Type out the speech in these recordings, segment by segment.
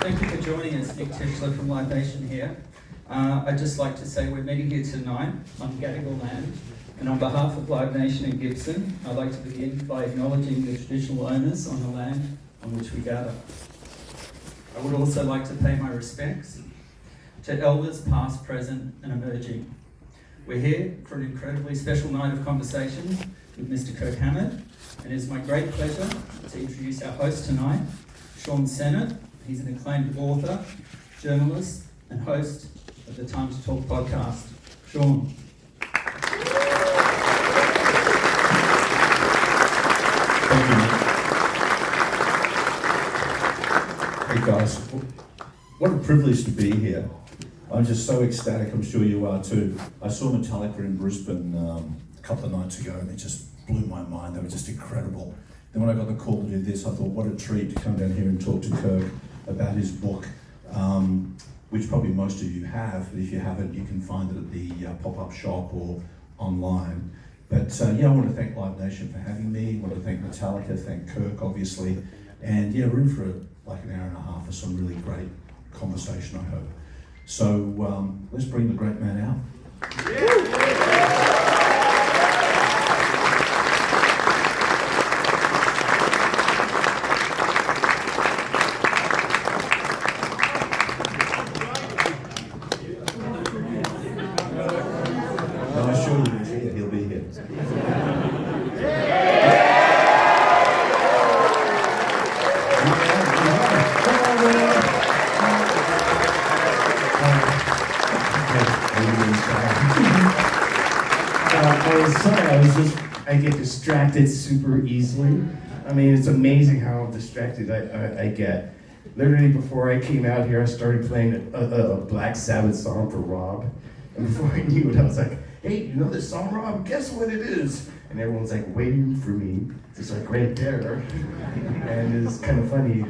Thank you for joining us, Nick Tischler from Live Nation here. I'd just like to say we're meeting here tonight on Gadigal land, and on behalf of Live Nation and Gibson, I'd like to begin by acknowledging the traditional owners on the land on which we gather. I would also like to pay my respects to elders past, present and emerging. We're here for an incredibly special night of conversation with Mr. Kirk Hammett, and it is my great pleasure to introduce our host tonight, Sean Sennett. He's an acclaimed author, journalist and host of the Time to Talk podcast. Sean. Thank you, Nick. Hey guys, what a privilege to be here. I'm just so ecstatic, I'm sure you are too. I saw Metallica in Brisbane a couple of nights ago and it just blew my mind. They were just incredible. Then when I got the call to do this, I thought what a treat to come down here and talk to Kirk about his book, which probably most of you have, but if you haven't, you can find it at the pop-up shop or online. But yeah, I want to thank Live Nation for having me. I want to thank Metallica, thank Kirk, obviously. And yeah, we're in for like an hour and a half of some really great conversation, I hope. So let's bring the great man out. Yeah. I get distracted super easily. I mean, it's amazing how distracted I get. Literally before I came out here, I started playing a Black Sabbath song for Rob. And before I knew it, I was like, hey, you know this song, Rob? Guess what it is? And everyone's like waiting for me. It's like right there. And it's kind of funny.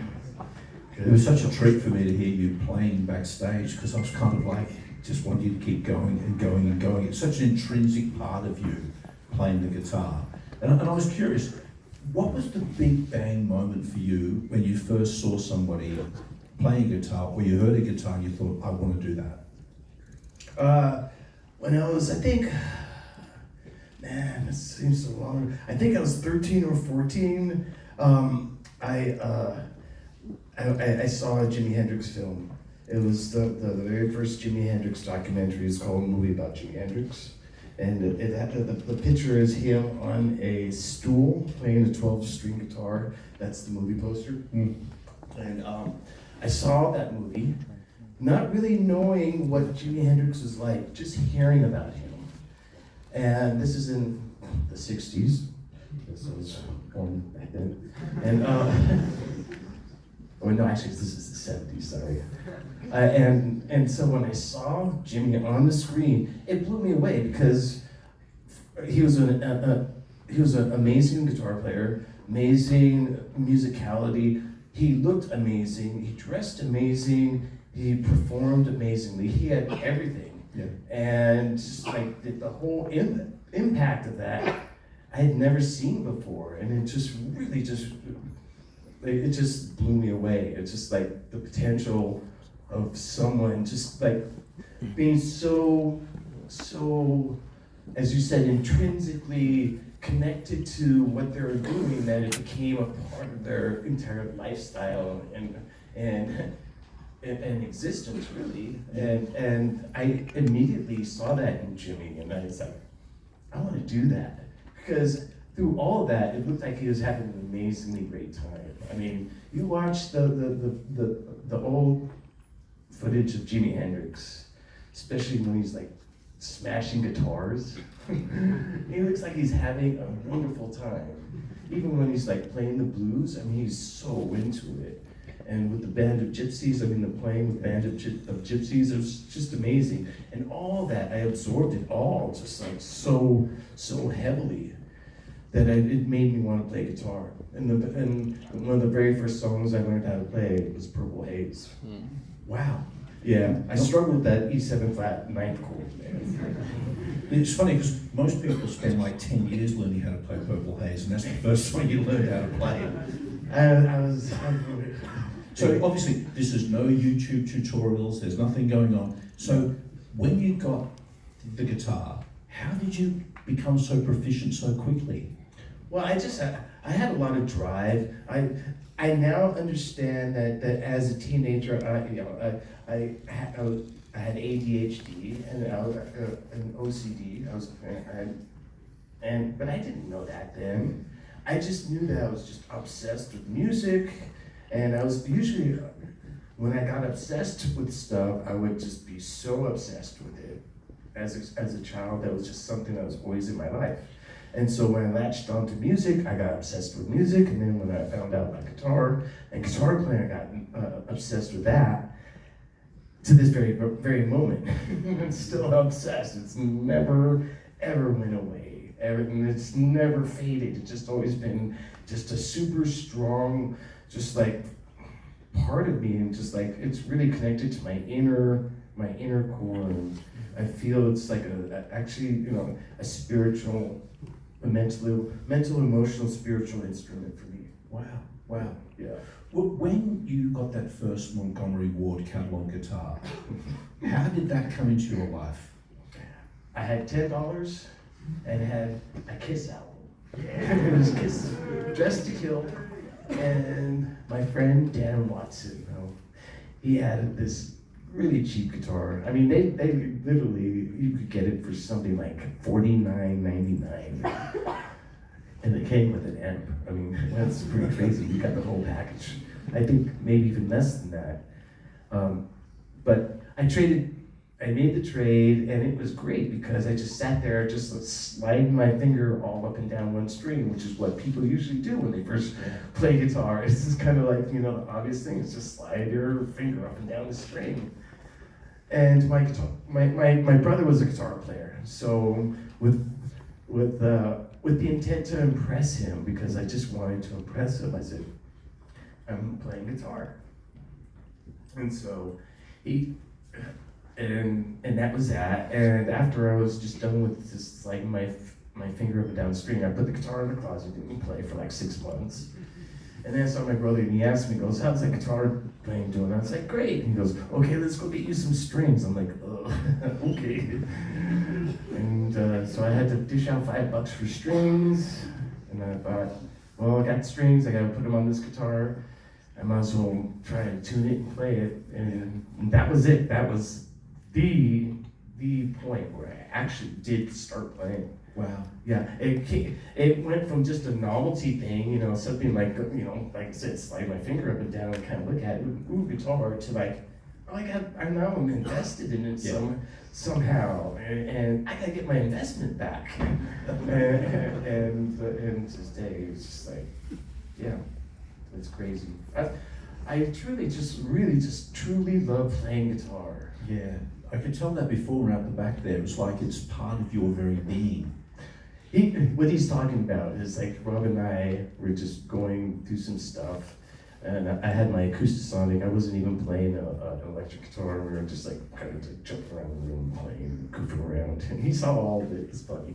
It was such a treat for me to hear you playing backstage because I was kind of like, just want you to keep going and going and going. It's such an intrinsic part of you, playing the guitar. And I was curious, what was the big bang moment for you when you first saw somebody playing guitar or you heard a guitar and you thought, I want to do that? When I was, I think, man, it seems so long. I think I was 13 or 14. I saw a Jimi Hendrix film. It was the very first Jimi Hendrix documentary. It's called A Movie About Jimi Hendrix. And it had the picture is him on a stool playing a 12-string guitar. That's the movie poster. And I saw that movie, not really knowing what Jimi Hendrix was like, just hearing about him. And this is in the 60s. This was born back then. And, oh no, actually this is the 70s, sorry. And so when I saw Jimmy on the screen, it blew me away because he was an amazing guitar player, amazing musicality. He looked amazing. He dressed amazing. He performed amazingly. He had everything. Yeah. And just like the whole impact of that, I had never seen before, and it just really it just blew me away. It's just like the potential of someone just like being so, as you said, intrinsically connected to what they were doing, that it became a part of their entire lifestyle and existence, really. And I immediately saw that in Jimmy, and I was like, I want to do that. Because through all of that, it looked like he was having an amazingly great time. I mean, you watch the old footage of Jimi Hendrix, especially when he's like smashing guitars. He looks like he's having a wonderful time. Even when he's like playing the blues, I mean, he's so into it. And with the Band of Gypsies, I mean, the playing with Band of Gypsies, it was just amazing. And all that, I absorbed it all, just like so heavily, that it made me want to play guitar. And one of the very first songs I learned how to play was Purple Haze. Wow. Yeah, I struggled with that E7 flat ninth chord, man. It's funny because most people spend like 10 years learning how to play Purple Haze, and that's the first song you learned how to play. So obviously, this is no YouTube tutorials, there's nothing going on. So when you got the guitar, how did you become so proficient so quickly? Well, I had a lot of drive. I now understand that as a teenager, I had ADHD and an OCD. But I didn't know that then. I just knew that I was just obsessed with music, and I was usually, when I got obsessed with stuff, I would just be so obsessed with it. As a child, that was just something that was always in my life. And so when I latched onto music, I got obsessed with music, and then when I found out about guitar and guitar playing, I got obsessed with that to this very moment. I'm still obsessed. It's never, ever went away. It's never faded. It's just always been just a super strong, just like part of me, and just like it's really connected to my inner core. And I feel it's like a spiritual, a mental, emotional, spiritual instrument for me. Wow. Yeah. When you got that first Montgomery Ward catalog guitar, how did that come into your life? I had $10 and had a Kiss album. It was Kiss, Dressed to Kill, and my friend Dan Watson, he had this really cheap guitar. I mean, they literally, you could get it for something like $49.99. And it came with an amp. I mean, that's pretty crazy. You got the whole package. I think maybe even less than that. But I made the trade, and it was great because I just sat there, just sliding my finger all up and down one string, which is what people usually do when they first play guitar. It's just kind of like, the obvious thing is just slide your finger up and down the string. And my brother was a guitar player, so with the intent to impress him, because I just wanted to impress him, I said, I'm playing guitar. And so and that was that. And after I was just done with just like my finger up and down the string, I put the guitar in the closet, didn't play for like 6 months. And then I saw my brother, and he asked me, he goes, how's that guitar playing doing? I was like, great. And he goes, okay, let's go get you some strings. I'm like, oh, okay. And so I had to dish out $5 for strings. And I thought, well, I got strings, I gotta put them on this guitar. I might as well try and tune it and play it. And that was it. That was the point where I actually did start playing. Wow. Yeah, it went from just a novelty thing, something like, like I said, slide my finger up and down and kind of look at it, ooh, guitar, to like, oh, I'm invested in it somehow, and I gotta get my investment back. and today it's just like, yeah, it's crazy. I truly truly love playing guitar. Yeah, I could tell that before out the back there. It's like it's part of your very being. What he's talking about is like Rob and I were just going through some stuff, and I had my Acoustasonic. I wasn't even playing an electric guitar. We were just like kind of like jumping around the room, playing, goofing around. And he saw all of it. It's funny.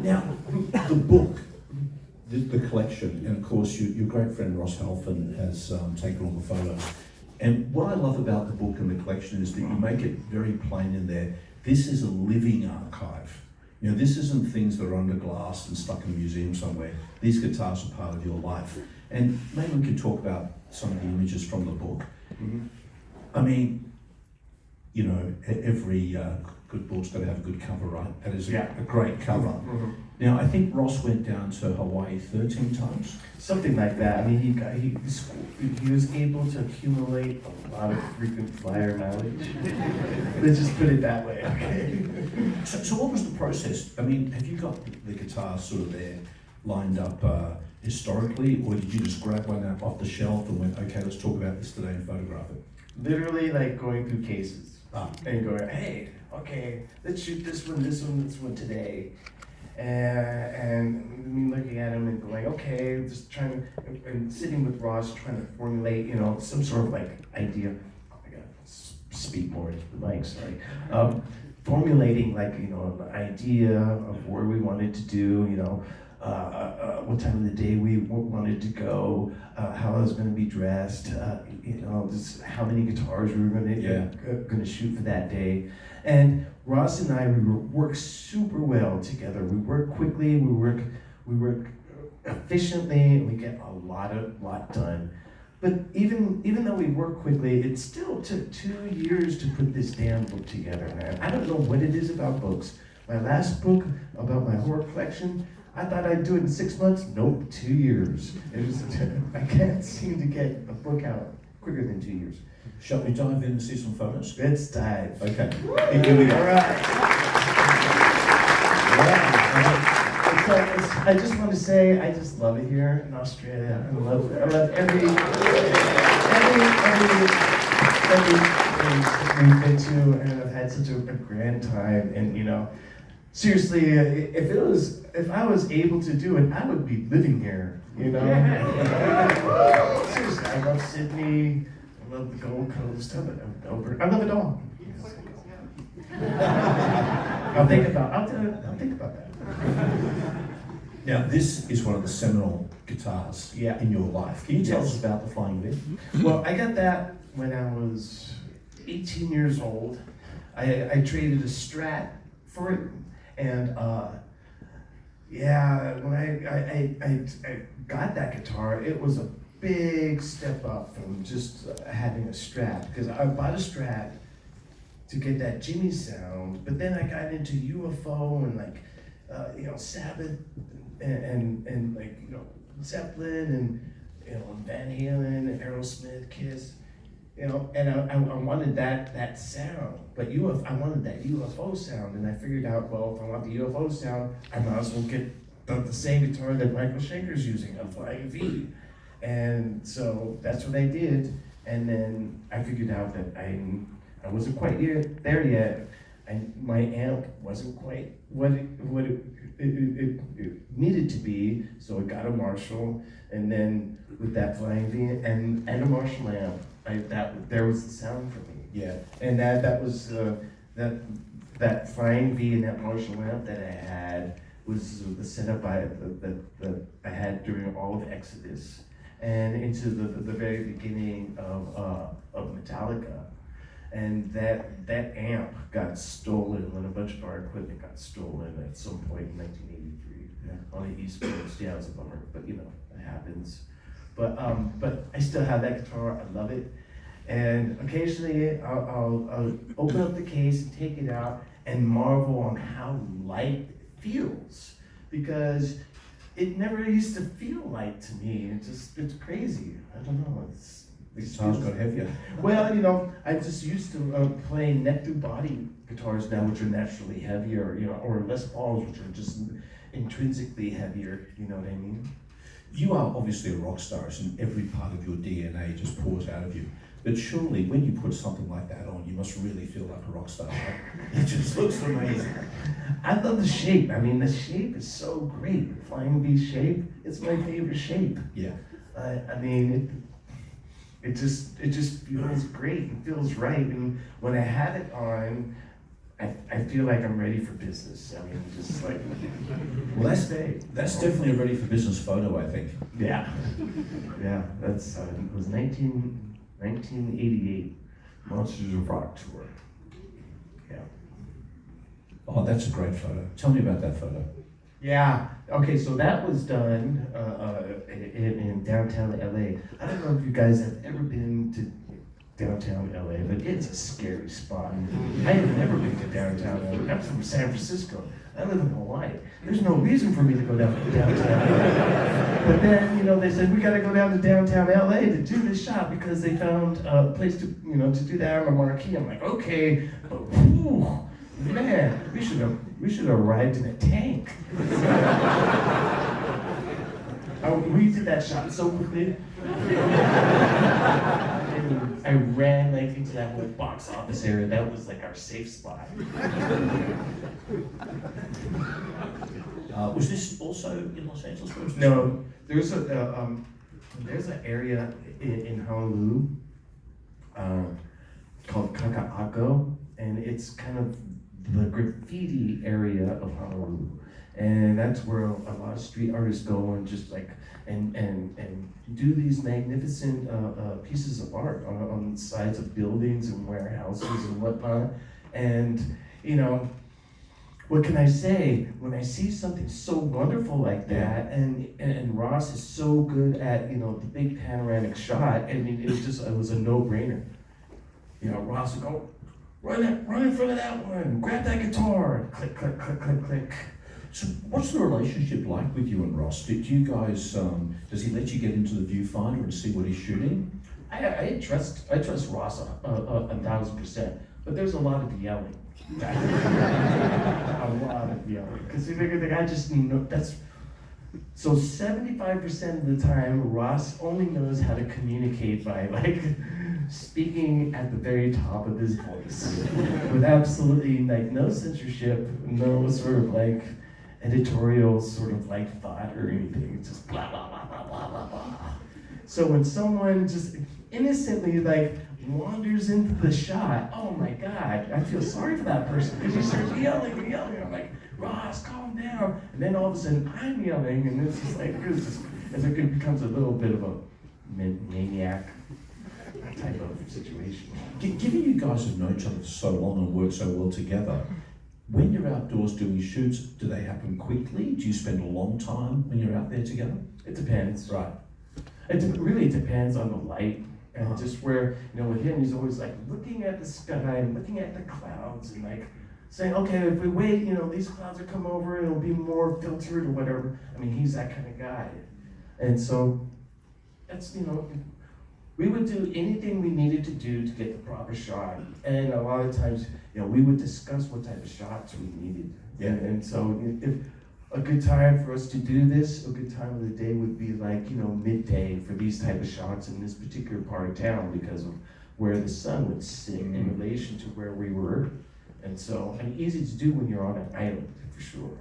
Now, the book, the collection, and of course your great friend Ross Halfon has taken all the photos. And what I love about the book and the collection is that you make it very plain in there. This is a living archive. This isn't things that are under glass and stuck in a museum somewhere. These guitars are part of your life. And maybe we could talk about some of the images from the book. Mm-hmm. I mean, every good book's got to have a good cover, right? That is a great cover. Mm-hmm. Now, I think Ross went down to Hawaii 13 times. Something like that. I mean, he was able to accumulate a lot of frequent flyer mileage. Let's just put it that way, okay? So what was the process? I mean, have you got the guitar sort of there lined up historically, or did you just grab one out off the shelf and went, okay, let's talk about this today and photograph it? Literally like going through cases and going, hey, okay, let's shoot this one today. And me looking at him and going, okay, just trying to, and sitting with Ross trying to formulate, some sort of like idea. I gotta speak more into the mic, sorry. Formulating like, an idea of where we wanted to do, what time of the day we wanted to go, how I was going to be dressed, just how many guitars we were going to shoot for that day. And Ross and I, we work super well together. We work quickly, we work efficiently, and we get a lot done. But even though we work quickly, it still took 2 years to put this damn book together, man. I don't know what it is about books. My last book about my horror collection, I thought I'd do it in 6 months. Nope, 2 years. I can't seem to get a book out quicker than 2 years. Shall we dive in and see some photos? Let's dive. Okay. Here we go. All right. I just want to say I just love it here in Australia. I love every place we've been to, and I've had such a grand time. And seriously, if I was able to do it, I would be living here. Seriously, I love Sydney. I love the Gold Coast. I love Melbourne. I love it all. I'll think about that. Now, this is one of the seminal guitars in your life. Can you tell us about the Flying V? Well, I got that when I was 18 years old. I traded a Strat for it, and when I got that guitar, it was a big step up from just having a Strat, because I bought a Strat to get that Jimmy sound, but then I got into UFO and Sabbath and Zeppelin and Van Halen, Aerosmith, Kiss, and I wanted that sound, but I wanted that UFO sound, and I figured out, well, if I want the UFO sound, I might as well get the same guitar that Michael Schenker's using, a Flying V, and so that's what I did, and then I figured out that I wasn't quite there yet. And my amp wasn't quite what it needed to be, so I got a Marshall, and then with that Flying V and a Marshall amp, there was the sound for me. Yeah. And that was that Flying V and that Marshall amp that I had was the setup that I had during all of Exodus and into the very beginning of Metallica. And that amp got stolen when a bunch of our equipment got stolen at some point in 1983 on the East Coast. Yeah, it was a bummer, but it happens. But I still have that guitar. I love it. And occasionally I'll open up the case and take it out and marvel on how light it feels, because it never used to feel light to me. It's crazy. I don't know. The guitar's got heavier. Well, I just used to play neck to body guitars now, which are naturally heavier, or Les Pauls, which are just intrinsically heavier. You know what I mean? You are obviously a rock star, and every part of your DNA just pours out of you. But surely, when you put something like that on, you must really feel like a rock star, right? It just looks amazing. I love the shape. I mean, the shape is so great. The Flying V shape, it's my favorite shape. Yeah. I mean, it just feels great and feels right. And when I have it on, I feel like I'm ready for business. I mean, just like, Well, that's definitely a ready for business photo, I think. yeah. That's it was 1988 Monsters of Rock tour. Yeah. Oh, that's a great photo. Tell me about that photo. Yeah. Okay, so that was done in downtown LA. I don't know if you guys have ever been to downtown LA, but it's a scary spot. I have never been to downtown LA. I'm from San Francisco. I live in Hawaii. There's no reason for me to go down to downtown LA. But then, they said, we gotta go down to downtown LA to do this shot because they found a place to do that on a marquee. I'm like, okay, but whew, man, we should have arrived in a tank. We did that shot so quickly. I ran into that whole box office area. That was like our safe spot. Was this also in Los Angeles? No, there's an area in Honolulu Aka'ako, and it's kind of the graffiti area of Honolulu. And that's where a lot of street artists go and just like, and do these magnificent pieces of art on the sides of buildings and warehouses and whatnot. And, you know, what can I say? When I see something so wonderful like that, and Ross is so good at, you know, the big panoramic shot, I mean, it was a no-brainer. You know, Ross would go, run in front of that one, grab that guitar, click, click, click, click, click. So what's the relationship like with you and Ross? Do you guys, does he let you get into the viewfinder and see what he's shooting? I trust Ross 1,000%, but there's a lot of yelling. A lot of yelling, because the guy just that's. So 75% of the time, Ross only knows how to communicate by like speaking at the very top of his voice, with absolutely like no censorship, no sort of like editorial sort of like thought or anything. It's just blah blah blah blah blah blah blah. So when someone just innocently like wanders into the shot, oh my God, I feel sorry for that person because he starts yelling and yelling. I'm like, Ross, calm down. And then all of a sudden I'm yelling, and it's just like, it becomes a little bit of a maniac type of situation. Given you guys have known each other for so long and worked so well together, when you're outdoors doing shoots, do they happen quickly? Do you spend a long time when you're out there together? It depends. Right. It really depends on the light. And just where, you know, with him, he's always like looking at the sky and looking at the clouds and like saying, okay, if we wait, you know, these clouds will come over and it'll be more filtered or whatever. I mean, he's that kind of guy. And so that's, you know, we would do anything we needed to do to get the proper shot. And a lot of times, you know, we would discuss what type of shots we needed. Yeah. And so if a good time for us to do this, a good time of the day would be like, you know, midday for these type of shots in this particular part of town because of where the sun would sit in relation to where we were. And so, and easy to do when you're on an island, for sure.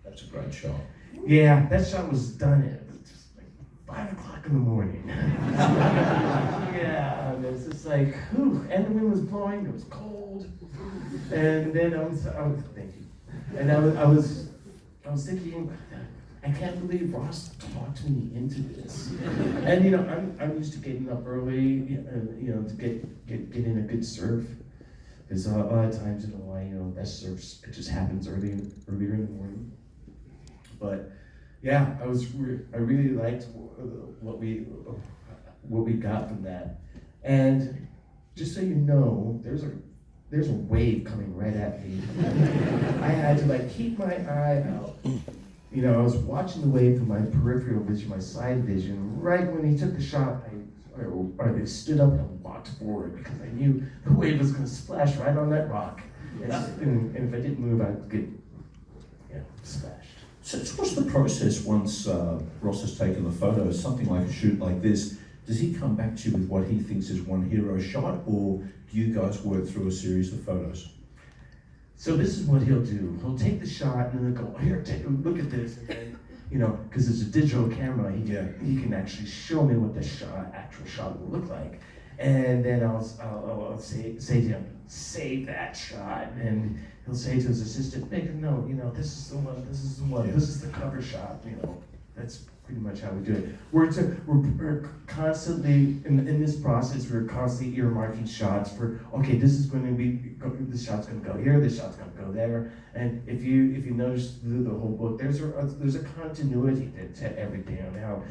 That's a great shot. Yeah, that shot was done at just like 5 o'clock in the morning. Yeah, and it's just like, whew, and the wind was blowing, it was cold. And then I was thank you. And I was thinking, I can't believe Ross talked me into this. And you know, I'm used to getting up early, you know, to get in a good surf. Because a lot of times in Hawaii, you know, best surf it just happens earlier in the morning. But yeah, I really liked what we got from that. And just so you know, there's a wave coming right at me. I had to like keep my eye out. You know, I was watching the wave from my peripheral vision, my side vision. Right when he took the shot, I stood up and walked forward because I knew the wave was going to splash right on that rock. And if I didn't move, I'd get splashed. So what's the process once Ross has taken the photo, something like a shoot like this? Does he come back to you with what he thinks is one hero shot, or do you guys work through a series of photos? So this is what he'll do. He'll take the shot and then he'll go, here, take a look at this. And then, you know, because it's a digital camera, he can actually show me what the actual shot will look like. And then I'll say to him, save that shot. And he'll say to his assistant, make a note, you know, this is the one, this is the cover shot, you know. That's pretty much how we do it. We're constantly, in this process, we're constantly earmarking shots for, okay, this is going to be, this shot's going to go here, this shot's going to go there. And if you notice through the whole book, there's a continuity to everything and how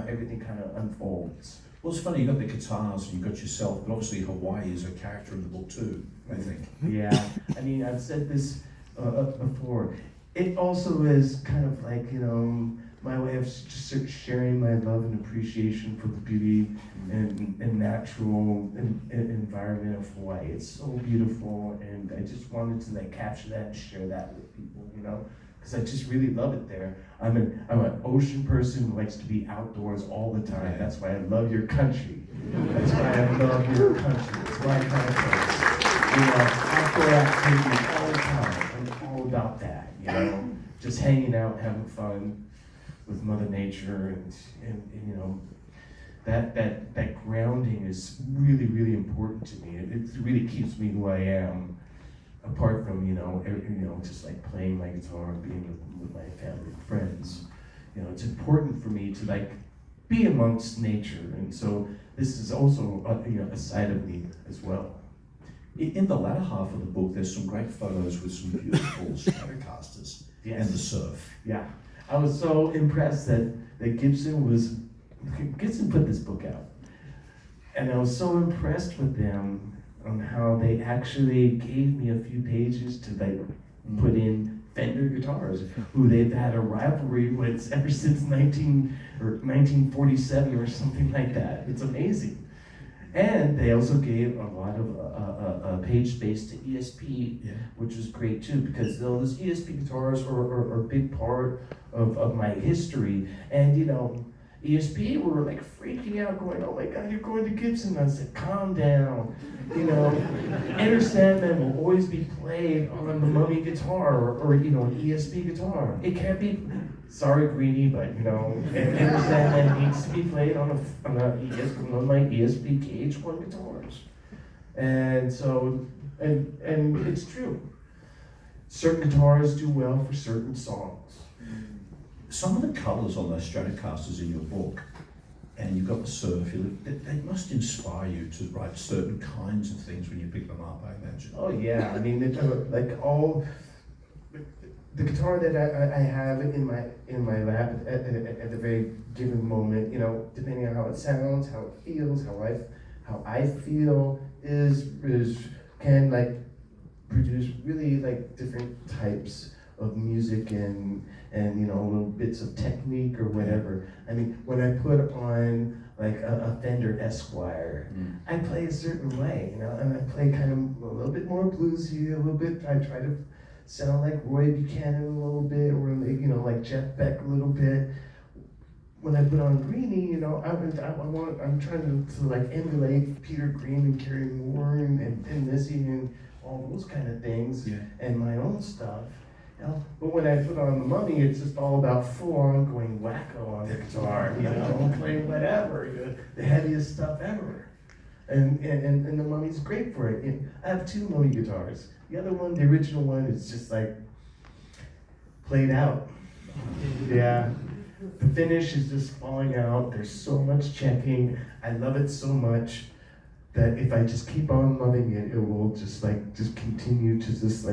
everything kind of unfolds. Well, it's funny, you got the guitars and you got yourself, but obviously Hawaii is a character in the book too, I think. Yeah, I mean, I've said this before. It also is kind of like, you know, my way of just sharing my love and appreciation for the beauty and natural environment of Hawaii. It's so beautiful, and I just wanted to like capture that and share that with people, you know, because I just really love it there. I'm an ocean person who likes to be outdoors all the time. That's why I love your country. That's why I love your country. It's my kind of place. You know, outdoor activities all the time. I'm all about that, you know, just hanging out, having fun with Mother Nature, and you know, that grounding is really, really important to me. It really keeps me who I am, apart from, just like playing my guitar and being with my family and friends. It's important for me to like be amongst nature, and so this is also a side of me as well. In the latter half of the book, there's some great photos with some beautiful Stratocasters and the surf. Yeah, I was so impressed that Gibson put this book out, and I was so impressed with them on how they actually gave me a few pages to like put in Fender guitars, who they've had a rivalry with ever since 1947 or something like that. It's amazing. And they also gave a lot of page space to ESP, which was great too, because those ESP guitars are a big part of my history. And ESP were like freaking out, going, "Oh my God, you're going to Gibson." I said, "Calm down. Enter Sandman will always be played on the Mummy guitar or an ESP guitar. It can't be, sorry Greenie, but Enter Sandman needs to be played on one of my ESP KH1 guitars." And so, and it's true. Certain guitars do well for certain songs. Some of the colours on those Stratocasters in your book, and you've got the surf, they must inspire you to write certain kinds of things when you pick them up, I imagine. Oh yeah, I mean, like all the guitar that I have in my lap at the very given moment, depending on how it sounds, how it feels, how I feel can like produce really like different types of music and little bits of technique or whatever. I mean, when I put on like a Fender Esquire, I play a certain way, and I play kind of a little bit more bluesy, a little bit. I try to sound like Roy Buchanan a little bit, or like Jeff Beck a little bit. When I put on Greenie, I'm trying to like emulate Peter Green and Kerry Moore and Missy and all those kind of things, and my own stuff. But when I put on the Mummy, it's just all about full-on going wacko on the guitar, playing whatever, the heaviest stuff ever. And the Mummy's great for it. And I have two Mummy guitars. The other one, the original one, is just like played out. Yeah. The finish is just falling out. There's so much checking. I love it so much that if I just keep on loving it, it will just continue to just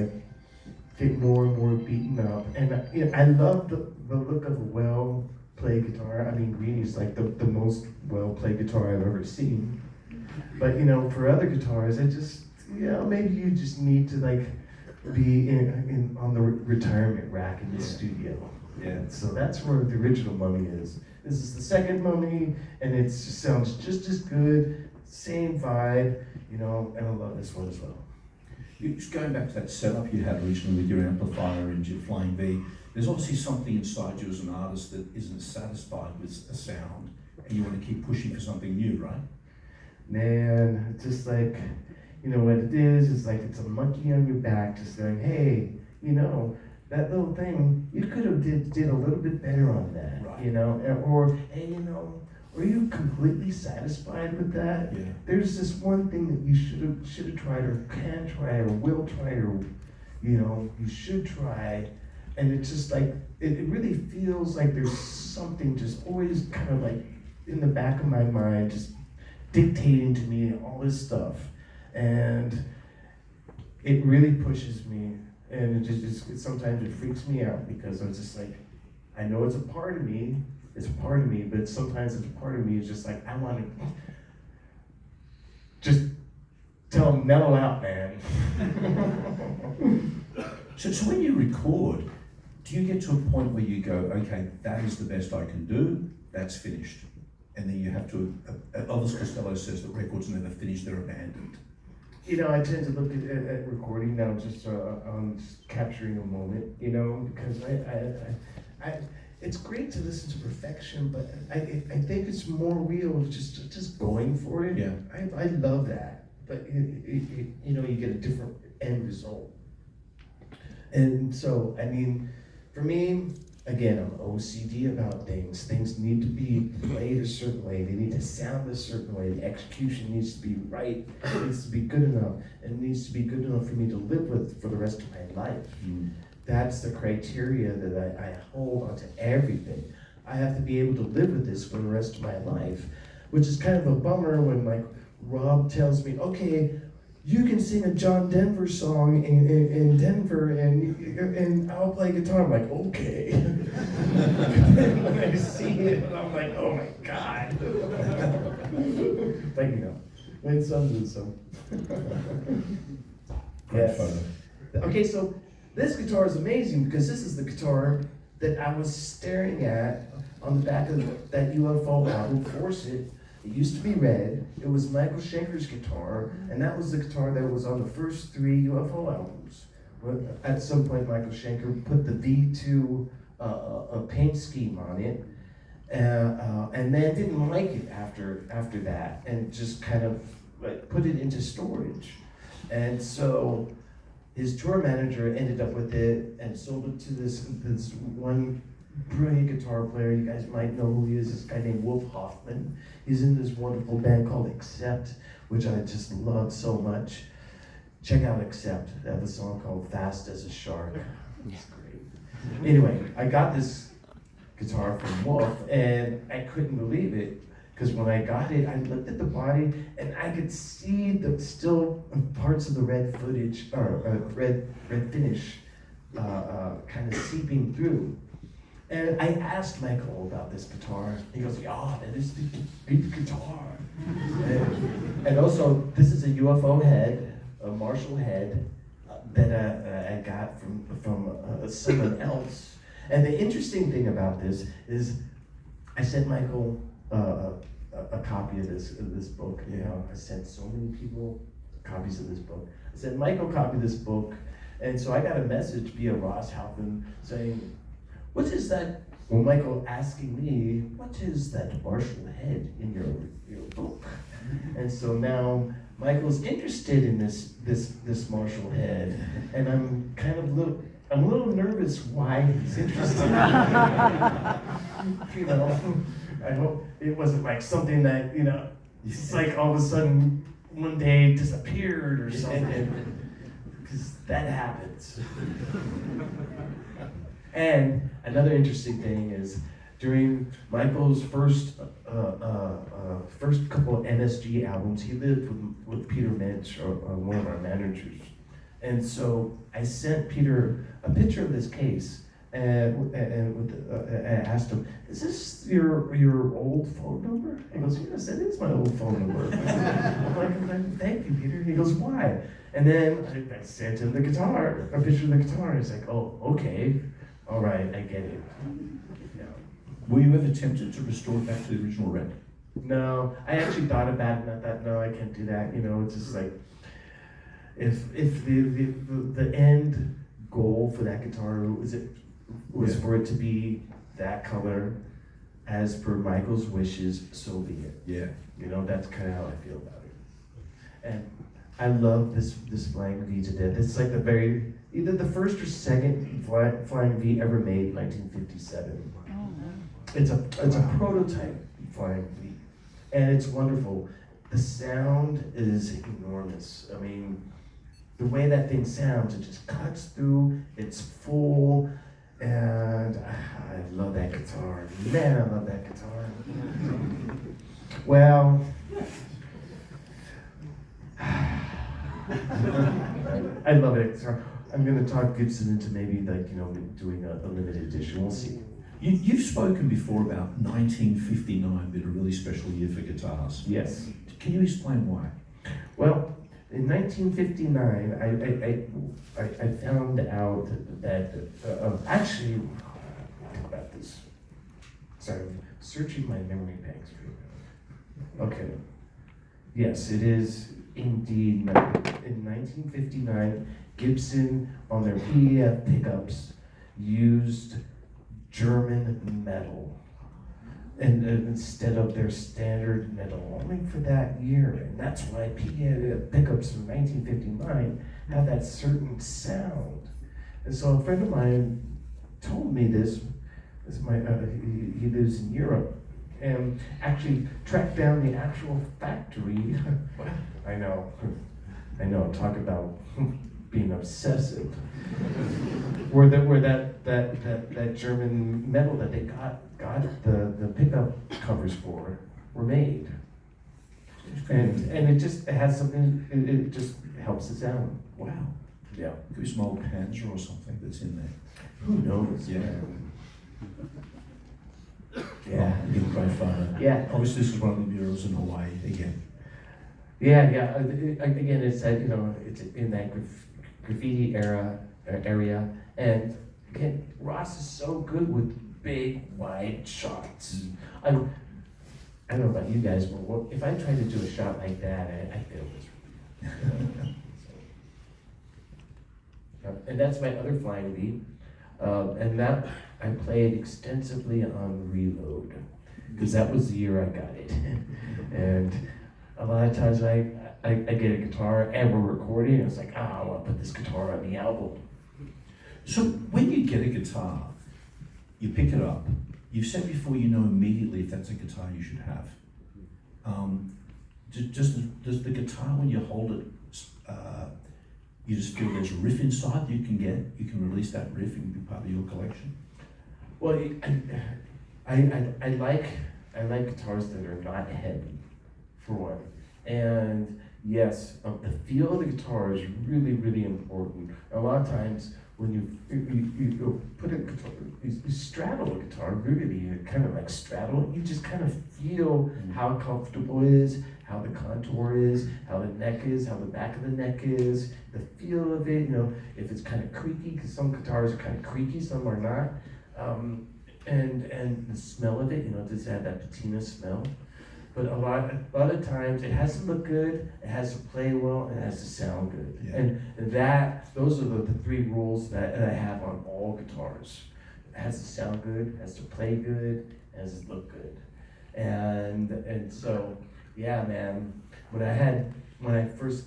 get more and more beaten up. And I love the look of a well-played guitar. I mean, Greenie's like the most well-played guitar I've ever seen. But for other guitars, I just, maybe you just need to be on the retirement rack in the studio. Yeah, so that's where the original Mummy is. This is the second Mummy, and it just sounds just as good, same vibe, and I love this one as well. Just going back to that setup you had originally with your amplifier and your Flying V, there's obviously something inside you as an artist that isn't satisfied with a sound, and you want to keep pushing for something new, right? Man, just what it is, it's like it's a monkey on your back just saying, hey, that little thing, you could have did a little bit better on that, right. Or, hey, are you completely satisfied with that? Yeah. There's this one thing that you should have tried, or can try, or will try, or you should try, and it's just like it really feels like there's something just always kind of like in the back of my mind, just dictating to me all this stuff, and it really pushes me, and it sometimes it freaks me out because I'm just like, I know it's a part of me. It's a part of me, but sometimes it's a part of me is just like, I want to just tell them, mellow out, man. So when you record, do you get to a point where you go, okay, that is the best I can do, that's finished? And then you have to, Elvis Costello says that records never finish, they're abandoned. I tend to look at recording now just on just capturing a moment, because I it's great to listen to perfection, but I think it's more real just going for it. Yeah. I love that, but you get a different end result. And so, I mean, for me, again, I'm OCD about things. Things need to be played a certain way. They need to sound a certain way. The execution needs to be right. It needs to be good enough. And it needs to be good enough for me to live with for the rest of my life. That's the criteria that I hold onto everything. I have to be able to live with this for the rest of my life, which is kind of a bummer when like Rob tells me, okay, you can sing a John Denver song in Denver and I'll play guitar. I'm like, okay. Then when I see it, I'm like, oh my God. But it's something, so. Great photo. Okay, so this guitar is amazing because this is the guitar that I was staring at on the back of that UFO album, Force It. It used to be red. It was Michael Schenker's guitar, and that was the guitar that was on the first 3 UFO albums. At some point, Michael Schenker put the V2 paint scheme on it, and then didn't like it after that, and just kind of like put it into storage. And so his tour manager ended up with it and sold it to this one brilliant guitar player. You guys might know who he is, this guy named Wolf Hoffman. He's in this wonderful band called Accept, which I just love so much. Check out Accept. They have a song called Fast as a Shark. It's great. Anyway, I got this guitar from Wolf, and I couldn't believe it, because when I got it, I looked at the body, and I could see the still parts of the red footage, or red finish, kind of seeping through. And I asked Michael about this guitar. He goes, "Yeah, that is the big guitar." And also, this is a UFO head, a Marshall head, that I got from someone else. And the interesting thing about this is, I sent Michael a copy of this book. I sent so many people copies of this book. I sent Michael a copy of this book, and so I got a message via Ross Halpin saying, "What is that?" Well, Michael asking me, "What is that Marshall head in your book?" And so now Michael's interested in this Marshall head, and I'm a little nervous why he's interested. I hope it wasn't like something that it's like all of a sudden one day disappeared or something, because that happens. And another interesting thing is, during Michael's first couple of NSG albums, he lived with Peter Mensch, one of our managers. And so I sent Peter a picture of this case, and asked him, "Is this your old phone number?" He goes, "Yes, it is my old phone number." I'm like, "Thank you, Peter." He goes, "Why?" And then I sent him the guitar, a picture of the guitar. He's like, "Oh, okay. All right, I get it." Yeah. Were you ever tempted to restore it back to the original red? No, I actually thought about it, and I thought, no, I can't do that. It's just like, if the end goal for that guitar was for it to be that color, as per Michael's wishes, so be it. Yeah. That's kind of how I feel about it. And I love this Flying V to death. It's like either the first or second Flying V ever made, 1957. It's a prototype Flying V, and it's wonderful. The sound is enormous. I mean, the way that thing sounds, it just cuts through. It's full, and I love that guitar. Man, I love that guitar. Well. I love it. I'm going to talk Gibson into maybe doing a limited edition. We'll see. You've spoken before about 1959 being a really special year for guitars. Yes. Can you explain why? Well, in 1959, I found out that actually, think about this. Sorry, I'm searching my memory banks for you. Okay. Yes, it is. Indeed, in 1959, Gibson on their PEF pickups used German metal, and instead of their standard metal, only for that year. And that's why PEF pickups from 1959 have that certain sound. And so a friend of mine told me this, he lives in Europe, and actually tracked down the actual factory. I know, talk about being obsessive. where that German metal that they got the pickup covers for were made. And it has something, it just helps the sound. Wow. Yeah. Could be some old Panzer or something that's in there. Who knows? Yeah. Yeah. Oh, you're a great father. Yeah. Obviously, this is one of the murals in Hawaii again. Yeah. Again, it's that, it's in that graffiti area, and again, Ross is so good with big, wide shots. I don't know about you guys, but if I tried to do a shot like that, I fail miserably. And that's my other flying beat, and that I played extensively on Reload, because that was the year I got it. And a lot of times I get a guitar and we're recording, and it's like, I want to put this guitar on the album. So when you get a guitar, you pick it up. You've said before you know immediately if that's a guitar you should have. Does the guitar, when you hold it, you just feel there's a riff inside you can release that riff and be part of your collection? Well, I like guitars that are not heavy, for one. And yes, the feel of the guitar is really, really important. A lot of times when you put a guitar, you straddle a guitar, really, you kind of like straddle it, you just kind of feel how comfortable it is, how the contour is, how the neck is, how the back of the neck is, the feel of it, if it's kind of creaky, because some guitars are kind of creaky, some are not. And the smell of it, does it have that patina smell? But a lot of times it has to look good, it has to play well, and it has to sound good. Yeah. And those are the three rules that I have on all guitars. It has to sound good, it has to play good, it has to look good. And so, yeah, man, when I first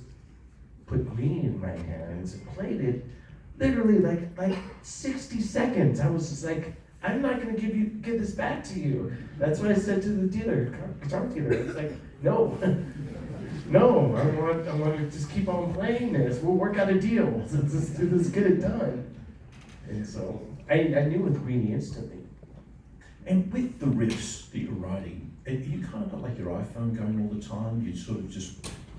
put Green in my hands and played it, literally like 60 seconds, I was just like, I'm not gonna give this back to you. That's what I said to the guitar dealer. It's like, no, I want to just keep on playing this. We'll work out a deal. Let's get it done. And so I knew with Greenie instantly. And with the riffs that you're writing, you kind of got like your iPhone going all the time. You sort of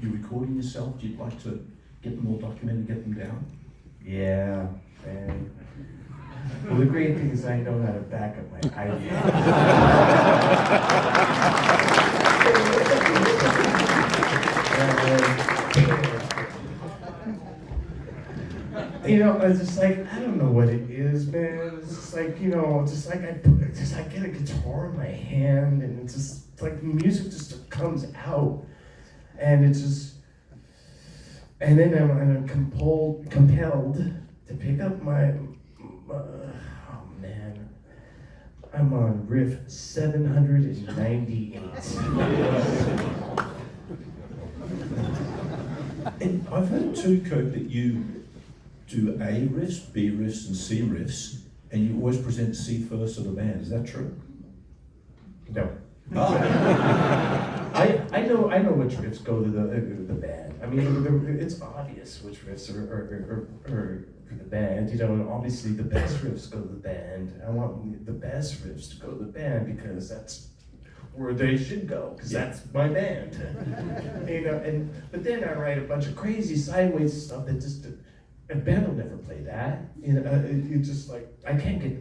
you're recording yourself. You'd like to get them all documented, get them down. Yeah, and well, the great thing is I know how to back up my iPhone. I was just like, I don't know what it is, man. It's just like, I get a guitar in my hand, and it's just like music just comes out, and it's just, and then I'm compelled to pick up my. Oh man, I'm on riff 798. And I've heard too, Kirk, that you do A riffs, B riffs, and C riffs, and you always present C first of the band. Is that true? No. Oh. I know which riffs go to the band. I mean, it's obvious which riffs are for the band, and obviously the best riffs go to the band. I want the best riffs to go to the band because that's where they should go, because that's my band. But then I write a bunch of crazy sideways stuff that just a band will never play that. It's just like I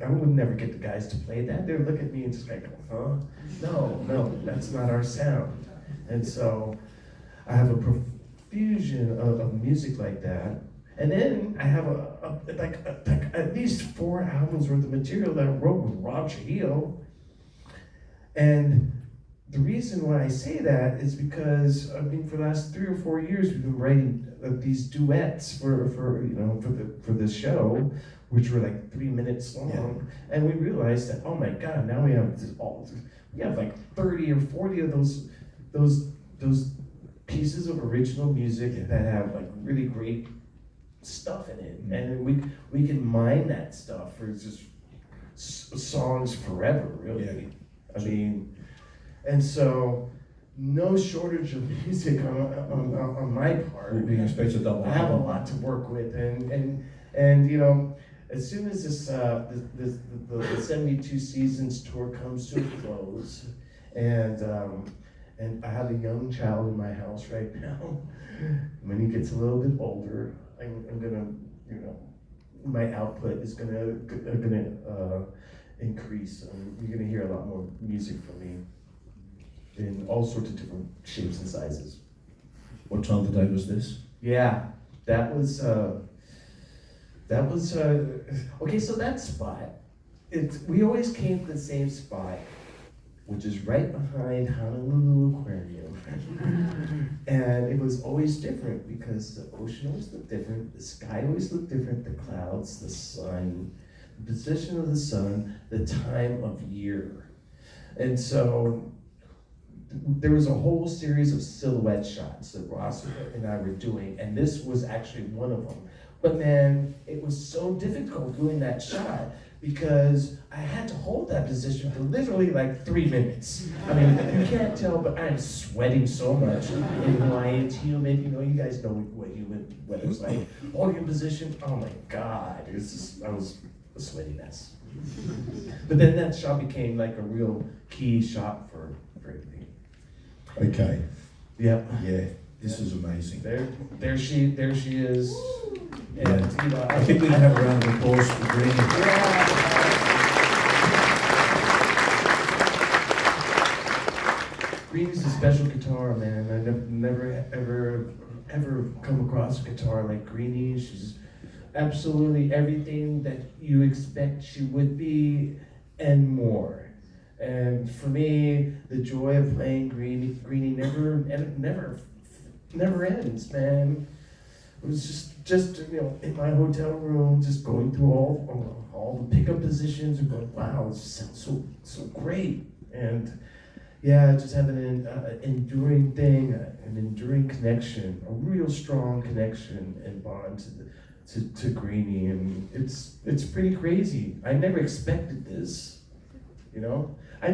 would never get the guys to play that. They would look at me and just like, huh? No, that's not our sound. And so I have a profusion of music like that. And then I have at least 4 albums worth of material that I wrote with Rob Trujillo. And the reason why I say that is because for the last 3 or 4 years we've been writing these duets for this show, which were like 3 minutes long, and we realized that, oh my God, now we have like 30 or 40 of those pieces of original music that have like really great stuff in it, and we can mine that stuff for just songs forever, really. Yeah. I mean, and so no shortage of music on my part. We expect a double I have a album. lot to work with, and you know, as soon as the 72 Seasons tour comes to a close, and I have a young child in my house right now. When he gets a little bit older, I'm gonna, you know, my output is gonna increase. You're gonna hear a lot more music from me in all sorts of different shapes and sizes. What time of the day was this? Yeah, that was okay. So that spot, we always came to the same spot, which is right behind Honolulu Aquarium. And it was always different because the ocean always looked different, the sky always looked different, the clouds, the sun, the position of the sun, the time of year. And so there was a whole series of silhouette shots that Ross and I were doing, and this was actually one of them. But man, it was so difficult doing that shot because I had to hold that position for literally like 3 minutes. I mean, you can't tell, but I'm sweating so much in Hawaiian. It's humid, you know, you guys know what humid weather's like. Holding in position, oh my God, I was a sweaty mess. But then that shot became like a real key shot for everything. Okay. Yep. Yeah, this is amazing. There she is. And, Yeah. you know, I think we can have a round of applause for Greenie. Greenie's a special guitar, man. I've never ever come across a guitar like Greenie. She's absolutely everything that you expect she would be and more. And for me, the joy of playing Greenie never ends, man. It was just you know, in my hotel room, just going through all the pickup positions and going, wow, this sounds so great. And yeah, just having an enduring thing, an enduring connection, a real strong connection and bond to Greenie, and it's pretty crazy. I never expected this, you know. I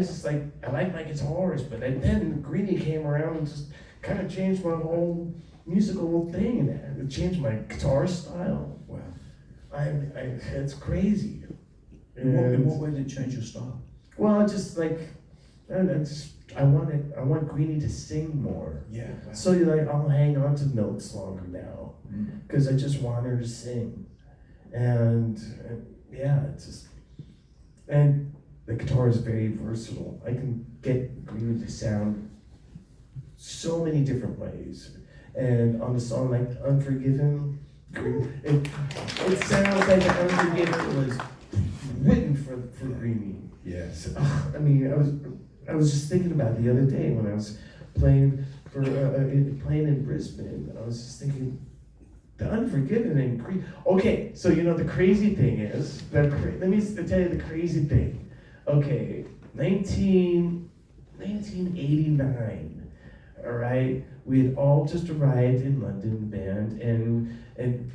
like my guitars, but then Greenie came around and just kind of changed my whole musical thing. It changed my guitar style. Wow. It's crazy. In what way did it change your style? Well, just like I want Greenie to sing more. Yeah. So I'll hang on to notes longer now because I just want her to sing, and yeah, it's just, and the guitar is very versatile. I can get Greenie to sound so many different ways, and on a song like Unforgiven, it sounds like Unforgiven was written for Greenie. Yes. I mean, I was just thinking about it the other day when I was playing in Brisbane. I was just thinking, the Unforgiven and Greenie. Okay, so you know the crazy thing is let me tell you the crazy thing. Okay, 1989. All right, we had all just arrived in London, the band, and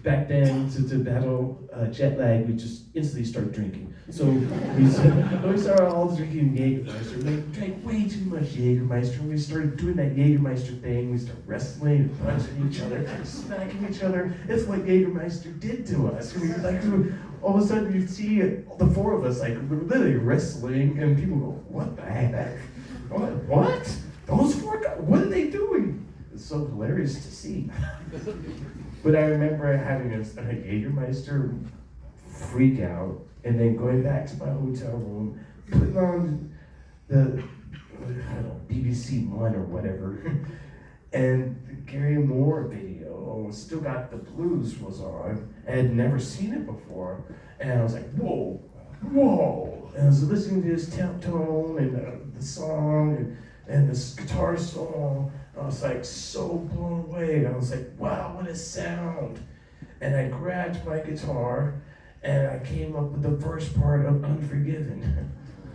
back then to battle jet lag, we just instantly started drinking. So we started all drinking Jägermeister. We drank way too much Jägermeister. We started doing that Jägermeister thing. We started wrestling and punching each other, smacking each other. It's what Jägermeister did to us. We all of a sudden you see the four of us we're literally wrestling, and people go, "What the heck? What? Those four guys? What are they doing?" It's so hilarious to see. But I remember having a Jägermeister freak out, and then going back to my hotel room, putting on the BBC One or whatever, and Gary Moore video, Still Got the Blues was on. I had never seen it before, and I was like, whoa. And I was listening to his tone and the song and this guitar solo. I was like so blown away. I was like, wow, what a sound. And I grabbed my guitar and I came up with the first part of Unforgiven.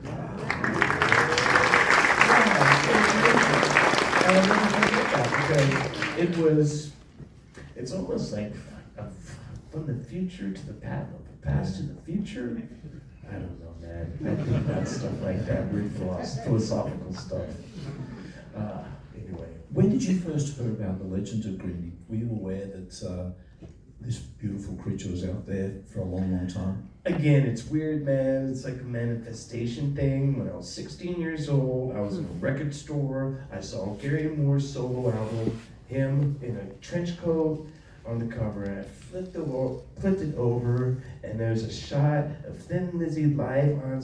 And I'll never forget that because it's almost like from the future to the past, of the past to the future. I don't know, man. I think about stuff like that, weird philosophical stuff. Anyway. When did you first hear about the legend of Greenie? Were you aware that this beautiful creature was out there for a long, long time? Again, it's weird, man. It's like a manifestation thing. When I was 16 years old, I was in a record store. I saw Gary Moore's solo album, him in a trench coat on the cover, and I flipped it over, and there's a shot of Thin Lizzy live on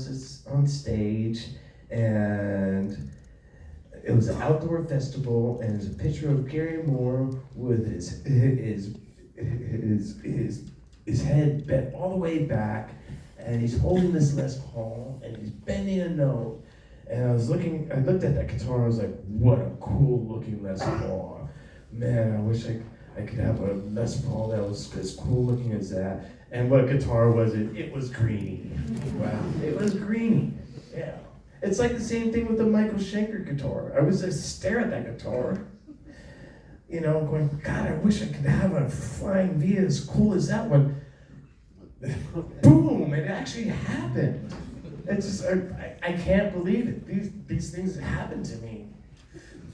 stage, and it was an outdoor festival, and there's a picture of Gary Moore with his head bent all the way back, and he's holding this Les Paul, and he's bending a note. And I looked at that guitar, and I was like, what a cool looking Les Paul. Man, I wish I could have a Les Paul that was as cool looking as that. And what guitar was it? It was Greenie. Wow, it was Greenie, yeah. It's like the same thing with the Michael Schenker guitar. I was just stare at that guitar, you know, going, God, I wish I could have a flying V as cool as that one. Boom, it actually happened. It's just, I can't believe it. These things happen to me.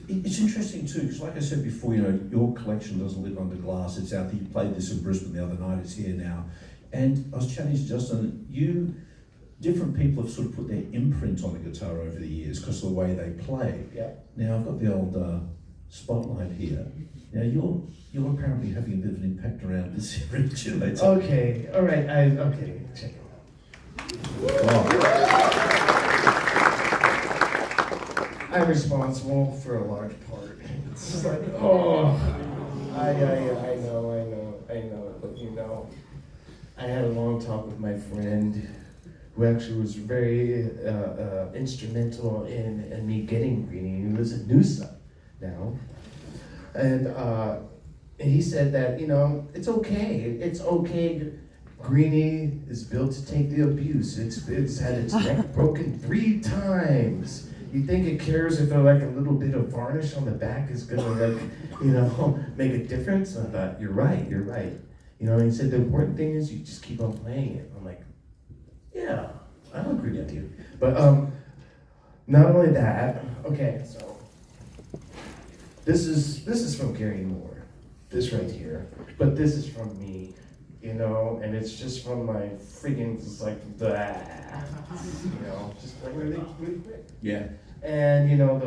It's interesting too, because like I said before, you know, your collection doesn't live under glass. It's out there. You played this in Brisbane the other night. It's here now. And I was chatting to Justin. Different people have sort of put their imprint on the guitar over the years because of the way they play. Yeah. Now I've got the old spotlight here. Now you're apparently having a bit of an impact around this region. Okay, all right, okay, check it out. Oh. I'm responsible for a large part. It's like, oh, I know, but you know, I had a long talk with my friend who actually was very instrumental in me getting Greenie. He lives in Noosa now. And he said that, you know, it's okay. Greenie is built to take the abuse. It's had its neck broken 3 times. You think it cares if like a little bit of varnish on the back is gonna like, you know, make a difference? And I thought, you're right. You know, and he said the important thing is you just keep on playing it. I'm like, yeah, I'll agree with you. But not only that, okay, so this is from Gary Moore, this right here. But this is from me, you know, and it's just from my freaking just like you know, just like really quick. Yeah. And you know,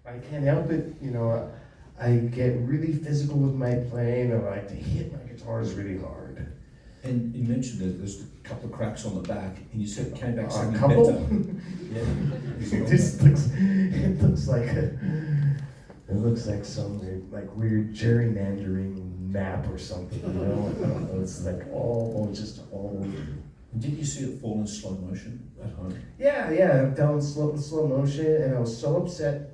I can't help it, you know, I get really physical with my playing, and I like to hit my guitars really hard. And you mentioned that there's a couple of cracks on the back, and you said it came back A something couple? better. Yeah. It looks like some weird gerrymandering map or something, you know? I don't know, it's like all. Didn't you see it fall in slow motion at home? Yeah, it fell in slow motion, and I was so upset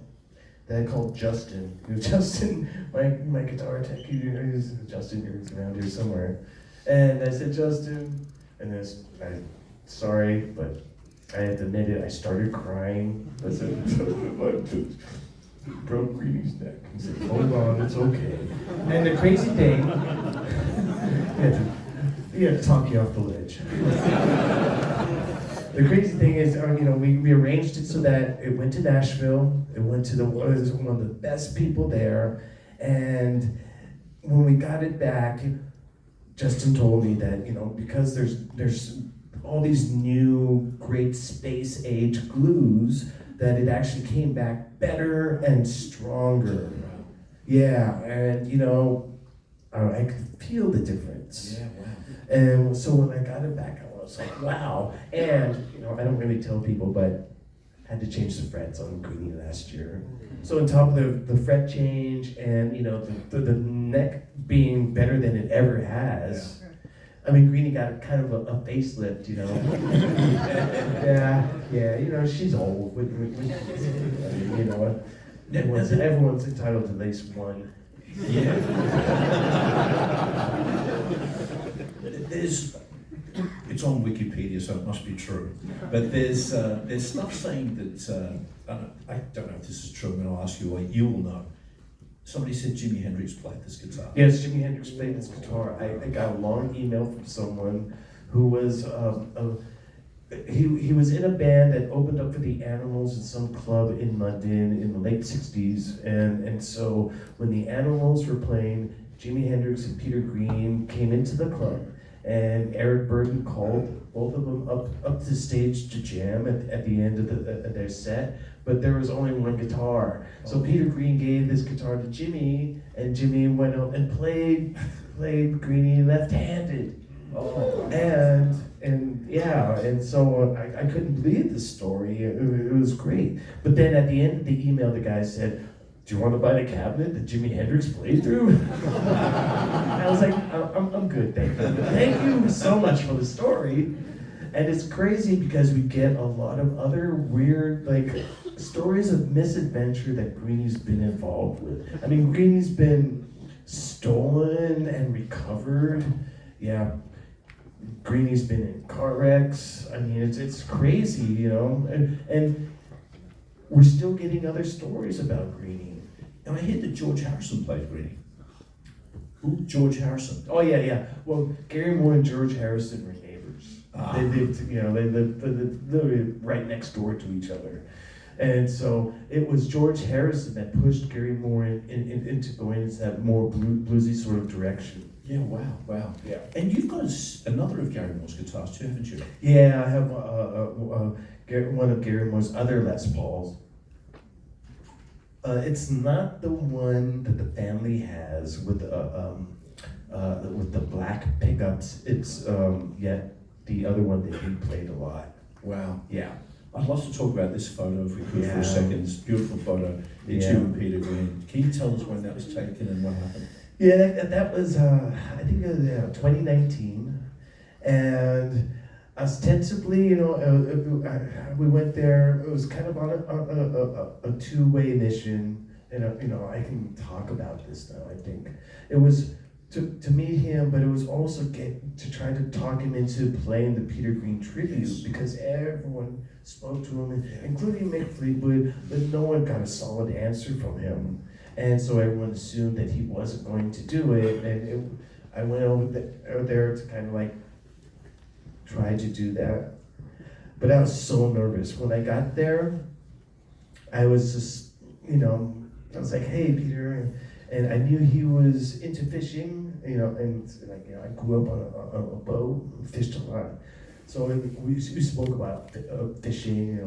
that I called Justin. Justin, my guitar tech, Justin, he's around here somewhere. And I said, Justin, and sorry, but I have to admit it, I started crying. I said, I broke Greenie's neck. He said, hold on, it's okay. And the crazy thing, he had to talk you off the ledge. The crazy thing is, you know, we arranged it so that it went to Nashville. It went to one of the best people there. And when we got it back, Justin told me that, you know, because there's all these new great space age glues, that it actually came back better and stronger. Yeah, and you know, I could feel the difference. Yeah, wow. And so when I got it back, I was like, wow. And you know, I don't really tell people, but I had to change the frets on Greenie last year. So on top of the fret change and you know the neck being better than it ever has. Yeah. I mean, Greenie got kind of a facelift, you know. yeah, you know, she's old. You know what? Everyone's entitled to at least one. Yeah. It's on Wikipedia, so it must be true. But there's stuff saying that, I don't know if this is true, I'm going to ask you, or you will know. Somebody said Jimi Hendrix played this guitar. Yes, Jimi Hendrix played this guitar. I got a long email from someone who was he was in a band that opened up for the Animals in some club in London in the late 60s. And so when the Animals were playing, Jimi Hendrix and Peter Green came into the club, and Eric Burden called both of them up to the stage to jam at the end of their set, but there was only one guitar. So Peter Green gave this guitar to Jimmy, and Jimmy went out and played Greenie left-handed. And so I couldn't believe the story. It was great. But then at the end of the email, the guy said, "Do you want to buy the cabinet that Jimi Hendrix played through?" I was like, I'm good, thank you. Thank you so much for the story. And it's crazy because we get a lot of other weird, stories of misadventure that Greenie's been involved with. I mean, Greenie's been stolen and recovered. Yeah. Greenie's been in car wrecks. I mean, it's crazy, and we're still getting other stories about Greenie. And I hear that George Harrison played Greenie. Who? George Harrison. Oh yeah. Well, Gary Moore and George Harrison were neighbors. They lived right next door to each other, and so it was George Harrison that pushed Gary Moore into going into that more bluesy sort of direction. Yeah, wow. Yeah. And you've got another of Gary Moore's guitars too, haven't you? Yeah, I have one of Gary Moore's other Les Pauls. It's not the one that the family has with the black pickups. It's yet the other one that he played a lot. Wow. Yeah. I'd love to talk about this photo if we could for a second. This beautiful photo. It's Yeah. you and Peter Green. Can you tell us when that was taken and what happened? Yeah, that was, I think it was 2019. And ostensibly, we went there, it was kind of on a two-way mission. And, I can talk about this now, I think. It was to meet him, but it was also to try to talk him into playing the Peter Green tribute, because everyone spoke to him, including Mick Fleetwood, but no one got a solid answer from him. And so everyone assumed that he wasn't going to do it, and I went over there to kind of try to do that. But I was so nervous. When I got there, I was just, I was like, "Hey, Peter," and I knew he was into fishing, and I grew up on a boat, fished a lot. So we spoke about fishing,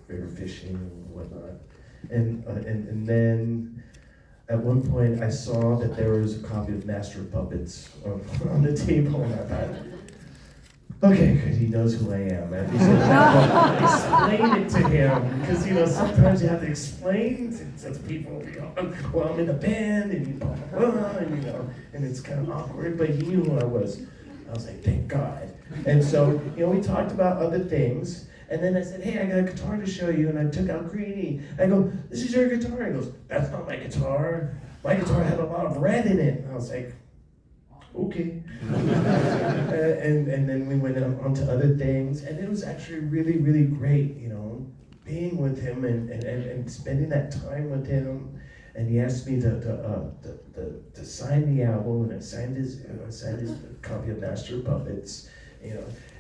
river fishing and whatnot. And then at one point I saw that there was a copy of Master of Puppets on the table, and I thought, okay, good, he knows who I am. At least explain it to him, because sometimes you have to explain to people. Well, I'm in a band, and blah blah blah, and it's kind of awkward. But he knew who I was. I was like, thank God. And so we talked about other things. And then I said, "Hey, I got a guitar to show you," and I took out Greenie. I go, "This is your guitar?" He goes, "That's not my guitar. My guitar had a lot of red in it." And I was like, okay. And then we went on to other things, and it was actually really, really great, being with him and spending that time with him. And he asked me to sign the album, and I signed his copy of Master of Puppets,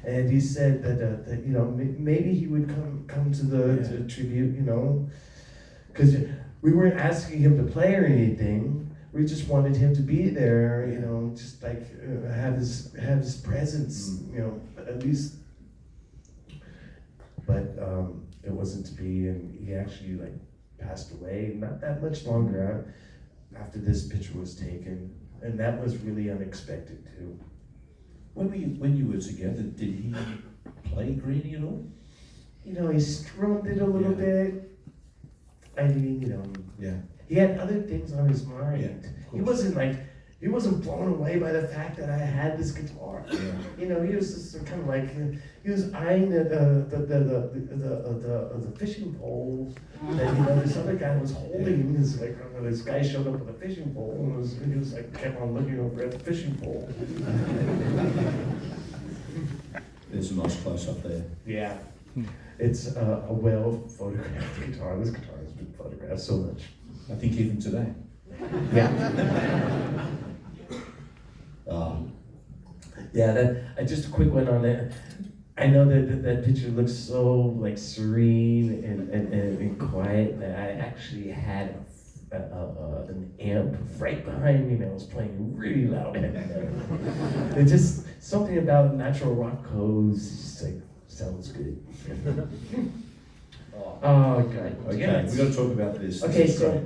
And he said that maybe he would come to the tribute, because we weren't asking him to play or anything. We just wanted him to be there, just have his presence, at least. But it wasn't to be, and he actually passed away not that much longer after this picture was taken, and that was really unexpected too. When you were together, did he play Greenie at all? He strummed it a little bit. I mean, he had other things on his mind. Yeah, He wasn't blown away by the fact that I had this guitar. Yeah. He was just kind of he was eyeing the fishing pole that this other guy was holding. This guy showed up with a fishing pole, and he was kept on looking over at the fishing pole. There's a nice close up there. Yeah, it's a well photographed guitar. This guitar has been photographed so much. I think even today. Yeah. Just a quick one on that. I know that picture looks so like serene and quiet that I actually had an amp right behind me that was playing really loud. It's just something about natural rock codes. Just like sounds good. Oh God! Okay, we got to talk about this. Okay, This is so great.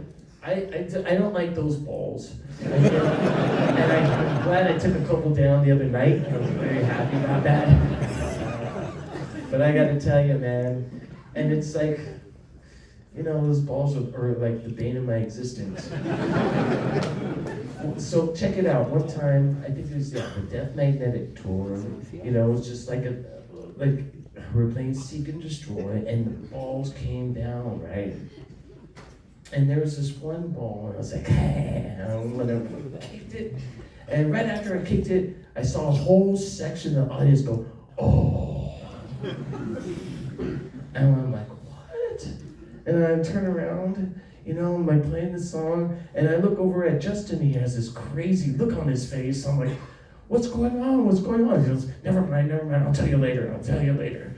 I don't like those balls. And I'm glad I took a couple down the other night. I was very happy about that. But I got to tell you, man, and it's like, you know, those balls are like the bane of my existence. So check it out. One time, I think it was the Death Magnetic tour. You know, it was just like we were playing Seek and Destroy, and the balls came down, right? And there was this one ball, and I was like, hey, I'm gonna kicked it. And right after I kicked it, I saw a whole section of the audience go, oh. And I'm like, what? And then I turn around, you know, I'm like playing the song, and I look over at Justin, he has this crazy look on his face. I'm like, what's going on? What's going on? He goes, never mind, I'll tell you later.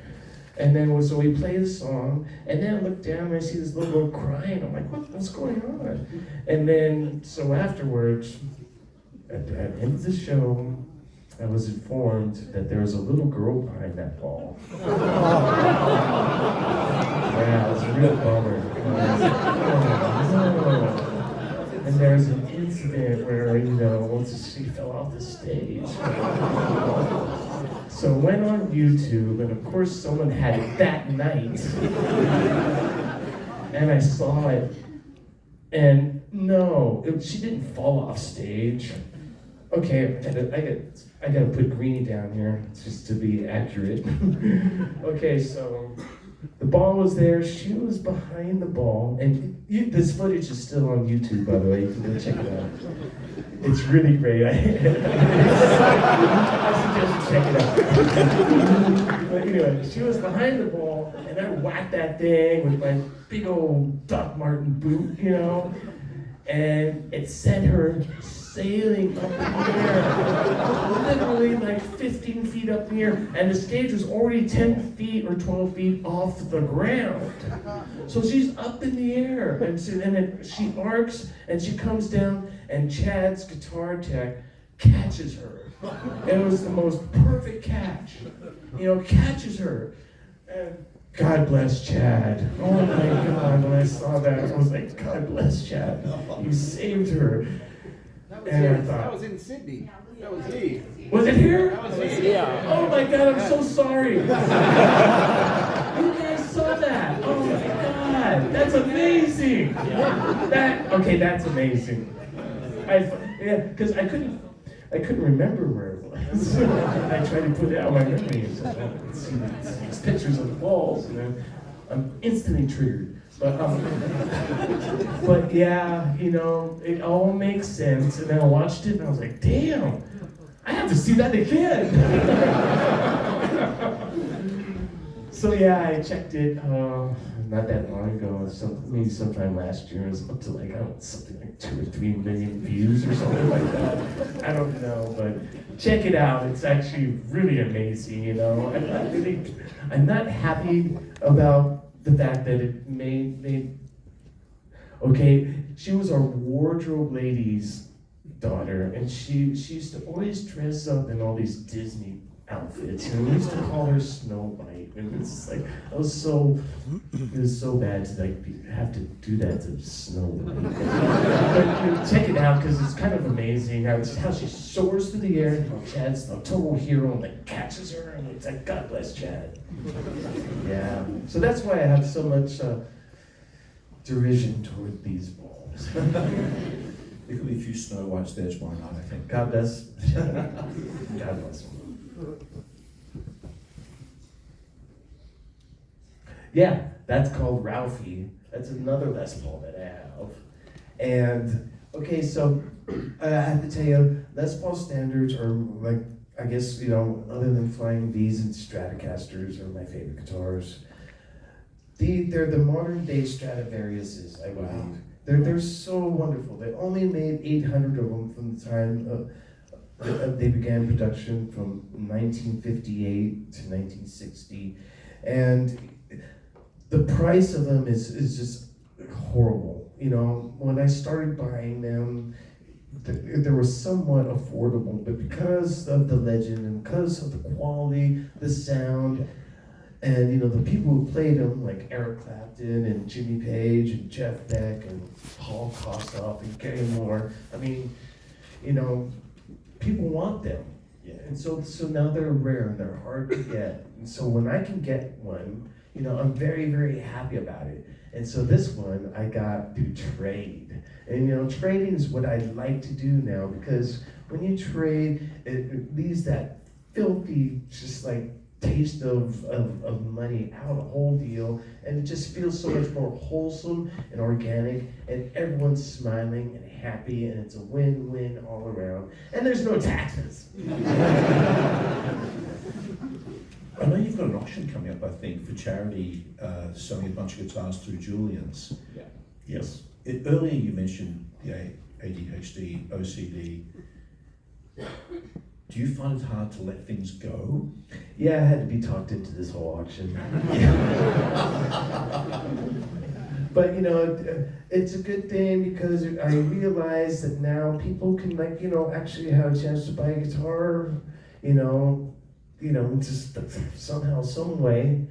And then so we play the song, and then I look down and I see this little girl crying. I'm like, what's going on? And then, so afterwards, at the end of the show, I was informed that there was a little girl behind that ball. Yeah, it was a real bummer. And there was an incident where, you know, she fell off the stage. So I went on YouTube, and of course someone had it that night. And I saw it, and no, she didn't fall off stage. Okay, I gotta put Greenie down here just to be accurate. Okay, so the ball was there, she was behind the ball, and this footage is still on YouTube, by the way, you can go check it out. It's really great. I suggest you check it out. But anyway, she was behind the ball, and I whacked that thing with my big old Doc Martin boot, you know, and it sent her sailing up in the air, literally like 15 feet up in the air, and the stage was already 10 feet or 12 feet off the ground. So she's up in the air, and then she arcs, and she comes down, and Chad's guitar tech catches her. And it was the most perfect catch, you know, catches her. And God bless Chad. Oh my God, when I saw that, I was like, God bless Chad. You saved her. That was in Sydney. That was me. Was it here? That was me. Yeah. Oh my God, I'm so sorry. You guys saw that. Oh my God, that's amazing. That's amazing. Because I couldn't remember where it was. I tried to put it out of my memory and see these pictures on the walls, and I'm instantly triggered. But yeah, you know, it all makes sense. And then I watched it and I was like, damn, I have to see that again. So yeah, I checked it not that long ago, maybe sometime last year. It was up to like, something like 2 or 3 million views or something like that. I don't know, but check it out. It's actually really amazing, you know. I'm not happy about the fact that it made okay, she was our wardrobe lady's daughter, and she used to always dress up in all these Disney outfits, and we used to call her Snow White, and it's like, it was so bad to like have to do that to Snow White. But you know, check it out, because it's kind of amazing how she soars through the air, and how Chad's the total hero and like catches her, and it's like, God bless Chad. Yeah, so that's why I have so much derision toward these balls. There could be a few Snow Whites there tomorrow night, I think. God bless. God bless them. Yeah, that's called Ralphie. That's another Les Paul that I have. And okay, so I have to tell you, Les Paul standards are like, I guess, you know, other than Flying V's and Stratocasters are my favorite guitars. They're the modern day Stradivariuses, I believe. They're so wonderful. They only made 800 of them from the time They began production from 1958 to 1960, and the price of them is just horrible. You know, when I started buying them, they were somewhat affordable, but because of the legend and because of the quality, the sound, and you know the people who played them, like Eric Clapton and Jimmy Page and Jeff Beck and Paul Kossoff and Gary Moore. I mean, you know, people want them. Yeah. And so now they're rare and they're hard to get. And so when I can get one, you know, I'm very, very happy about it. And so this one I got through trade. And you know, trading is what I like to do now, because when you trade, it leaves that filthy, just like taste of money out, a whole deal, and it just feels so much more wholesome and organic, and everyone's smiling and happy, and it's a win-win all around, and there's no taxes. I know you've got an auction coming up, I think, for charity, selling a bunch of guitars through Julian's. Yeah. Yes. Earlier you mentioned the ADHD, OCD. Do you find it hard to let things go? Yeah, I had to be talked into this whole auction. But you know, it's a good thing because I realize that now people can, like, you know, actually have a chance to buy a guitar, you know, just somehow, some way,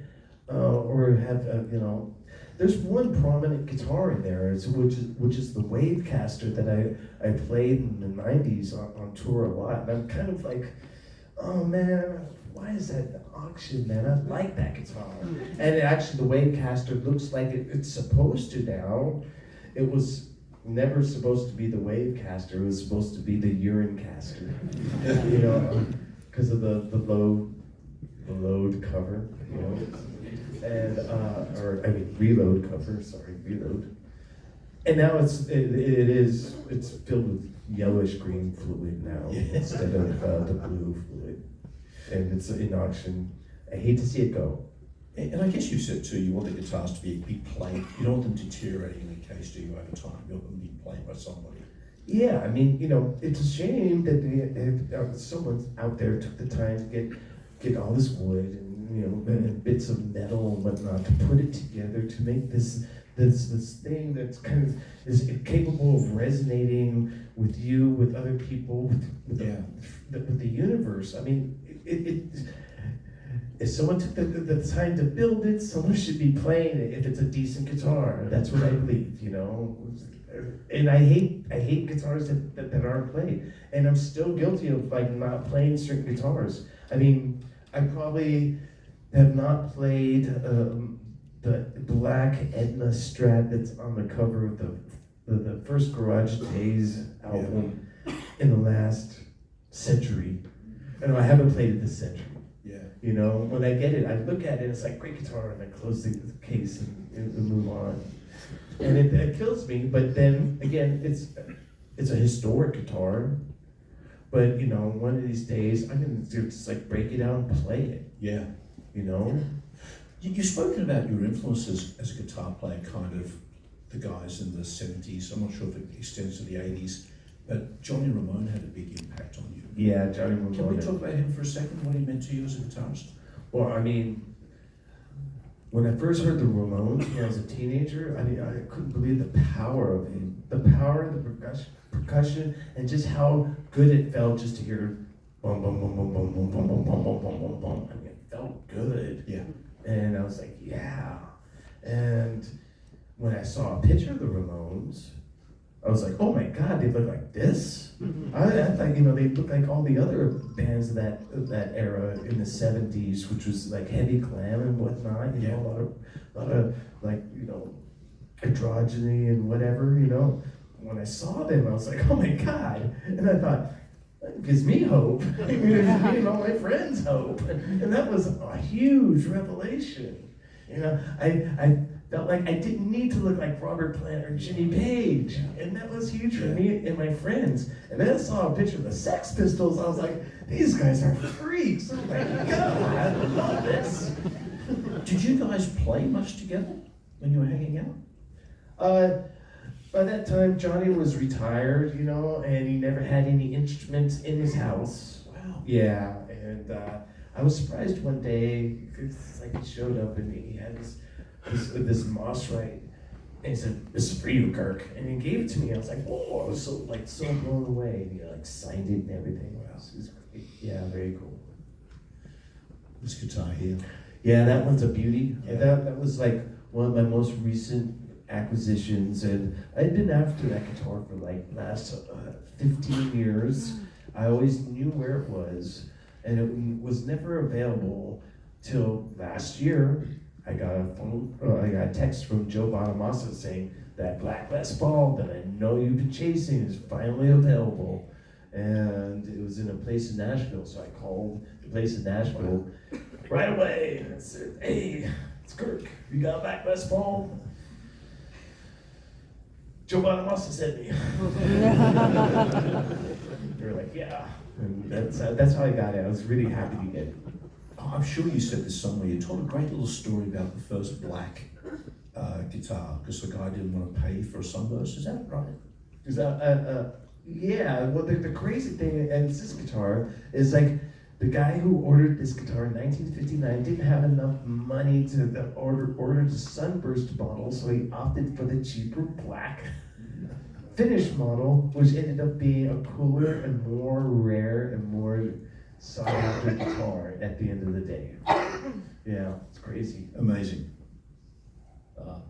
or have, you know, there's one prominent guitar in there, which is the Wavecaster that I played in the 90s on tour a lot. And I'm kind of like, oh man, why is that an auction, man? I like that guitar. And actually the Wavecaster looks like it's supposed to now. It was never supposed to be the Wavecaster, it was supposed to be the Urine Caster. You know, because of the load cover, you know. And reload cover. Sorry, reload. And now it's filled with yellowish green fluid now instead of the blue fluid, and it's in auction. I hate to see it go. And I guess you said too, you want the guitars to be played. You don't want them deteriorating in the case, do you, over time? You want them to be played by somebody. Yeah, I mean, you know, it's a shame that someone out there took the time to get all this wood and, you know, and bits of metal and whatnot to put it together to make this thing that's kind of is capable of resonating with you, with other people, with the universe. I mean, if someone took the time to build it, someone should be playing it if it's a decent guitar. That's what I believe, you know. And I hate guitars that aren't played. And I'm still guilty of like not playing certain guitars. I mean, I probably have not played the black Edna Strat that's on the cover of the first Garage Days album in the last century. And I haven't played it this century. Yeah. You know, when I get it, I look at it, it's like, great guitar, and I close the case and move on. And it kills me, but then again, it's a historic guitar. But you know, one of these days, I'm gonna just like break it out and play it. Yeah. You know? You've spoken about your influences as a guitar player, kind of the guys in the 70s. I'm not sure if it extends to the 80s, but Johnny Ramone had a big impact on you. Yeah, Johnny Ramone. Can we talk about him for a second, what he meant to you as a guitarist? Well, I mean, when I first heard the Ramones when I was a teenager, I mean, I couldn't believe the power of him. The power of the percussion, and just how good it felt just to hear boom, boom, boom, boom, boom, boom, boom, boom, boom, boom, boom, boom, boom. I mean, it felt good. Yeah. And I was like, yeah. And when I saw a picture of the Ramones, I was like, oh my God, they look like this? I thought, you know, they look like all the other bands of that era in the 70s, which was like heavy glam and whatnot, you know, a lot of like, you know, androgyny and whatever, you know. When I saw them, I was like, oh my God. And I thought, that gives me hope. It gives me and all my friends hope. And that was a huge revelation. You know, I felt like I didn't need to look like Robert Plant or Jimmy Page. And that was huge for me and my friends. And then I saw a picture of the Sex Pistols. I was like, these guys are freaks. Oh my God, I love this. Did you guys play much together when you were hanging out? by that time, Johnny was retired, and he never had any instruments in his house. Wow. Yeah, and I was surprised one day. It's like he showed up and he had this Moss right, and he said, "This is for you, Kirk," and he gave it to me. I was like, "Whoa!" I was so blown away. And he signed it and everything. Wow, it was great. Yeah, very cool. This guitar here. Yeah, that one's a beauty. Yeah. That was like one of my most recent acquisitions, and I'd been after that guitar for like last 15 years. I always knew where it was, and it was never available till last year. I got a text from Joe Bonamassa saying that Black Les Paul that I know you've been chasing is finally available, and it was in a place in Nashville. So I called the place in Nashville right away and I said, "Hey, it's Kirk. You got Black Les Paul?" Joe Bonamassa sent me. They were like, "Yeah," and that's how I got it. I was really happy to get it. Oh, I'm sure you said this somewhere. You told a great little story about the first black guitar because the guy didn't want to pay for a sunburst. Is that right? Is that yeah? Well, the crazy thing, and it's this guitar, is like the guy who ordered this guitar in 1959 didn't have enough money to order the sunburst model, so he opted for the cheaper black finish model, which ended up being a cooler and more rare and more sought after guitar at the end of the day. Yeah, it's crazy. Amazing.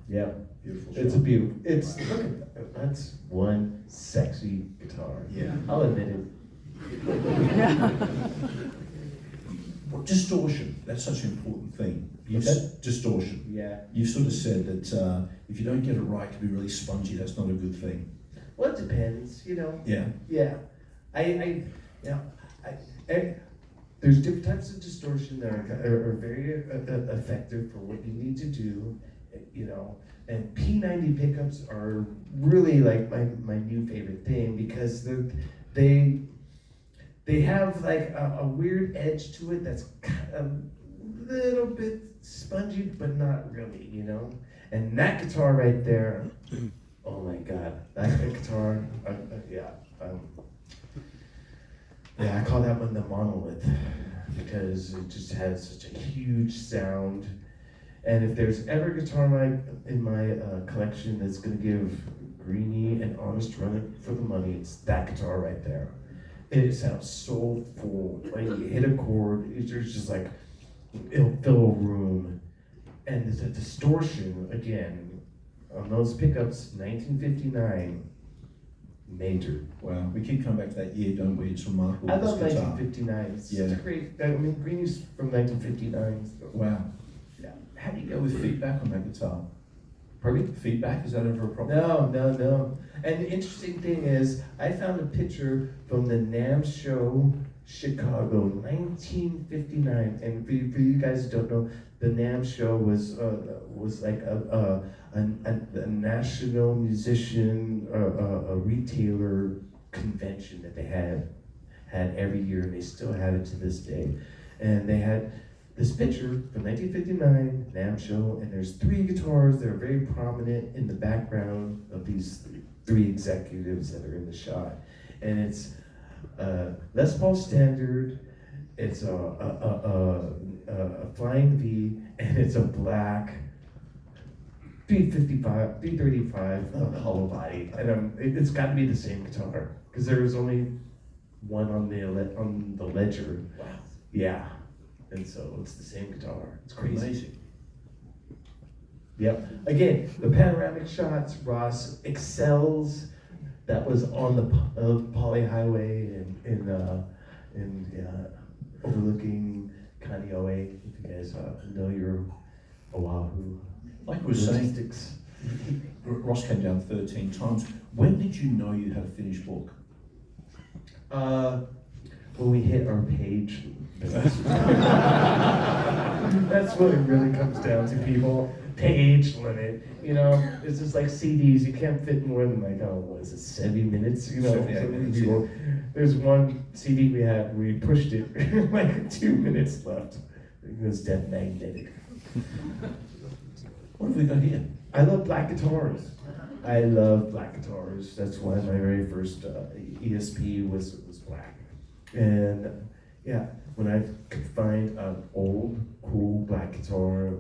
Yeah, Beautiful. it's a shot. beauty. It's look at that. That's one sexy guitar. Yeah. I'll admit it. Well, distortion. That's such an important thing. Distortion. Yeah. You sort of said that if you don't get it right, it can be really spongy. That's not a good thing. Well, it depends, Yeah. Yeah, there's different types of distortion that are very effective for what you need to do, And P90 pickups are really like my new favorite thing because they have like a weird edge to it that's kind of a little bit spongy, but not really, And that guitar right there. Oh my God, that guitar, I call that one the monolith because it just has such a huge sound. And if there's ever a guitar in my collection that's gonna give Greenie an honest run for the money, it's that guitar right there. It sounds so full. When you hit a chord, there's just like, it'll fill a room. And the distortion, again, on those pickups, 1959, major. Wow. We keep coming back to that year, don't we? It's remarkable. I love this guitar. 1959. It's Yeah. such a great. Greenie's from 1959. So. Wow. Yeah. How do you go with feedback on that guitar? Pardon me? Feedback, is that ever a problem? No. And the interesting thing is, I found a picture from the NAMM show, Chicago, 1959. And for you guys who don't know, the NAMM show was like a national musician, a retailer convention that they had every year, and they still have it to this day. And they had this picture from 1959 NAMM show, and there's 3 guitars that are very prominent in the background of these 3 executives that are in the shot. And it's Les Paul Standard, it's a Flying V, and it's a black 335 hollow body, and it's got to be the same guitar because there was only one on the ledger. Wow. Yeah, and so it's the same guitar. It's crazy. Amazing. Yep. Again, the panoramic shots, Ross excels. That was on the Poly Highway in overlooking Kaneohe. If you guys know your Oahu. Like we were saying, logistics. Ross came down 13 times. When did you know you had a finished book? When we hit our page. That's what it really comes down to, people. Page limit. It's just like CDs. You can't fit more than like, what is it, 70 minutes? 78 minutes, People, there's one CD we had, we pushed it, like 2 minutes left. It was dead magnetic. What have we got here? I love black guitars. I love black guitars. That's why my very first ESP was black. And yeah, when I could find an old, cool black guitar,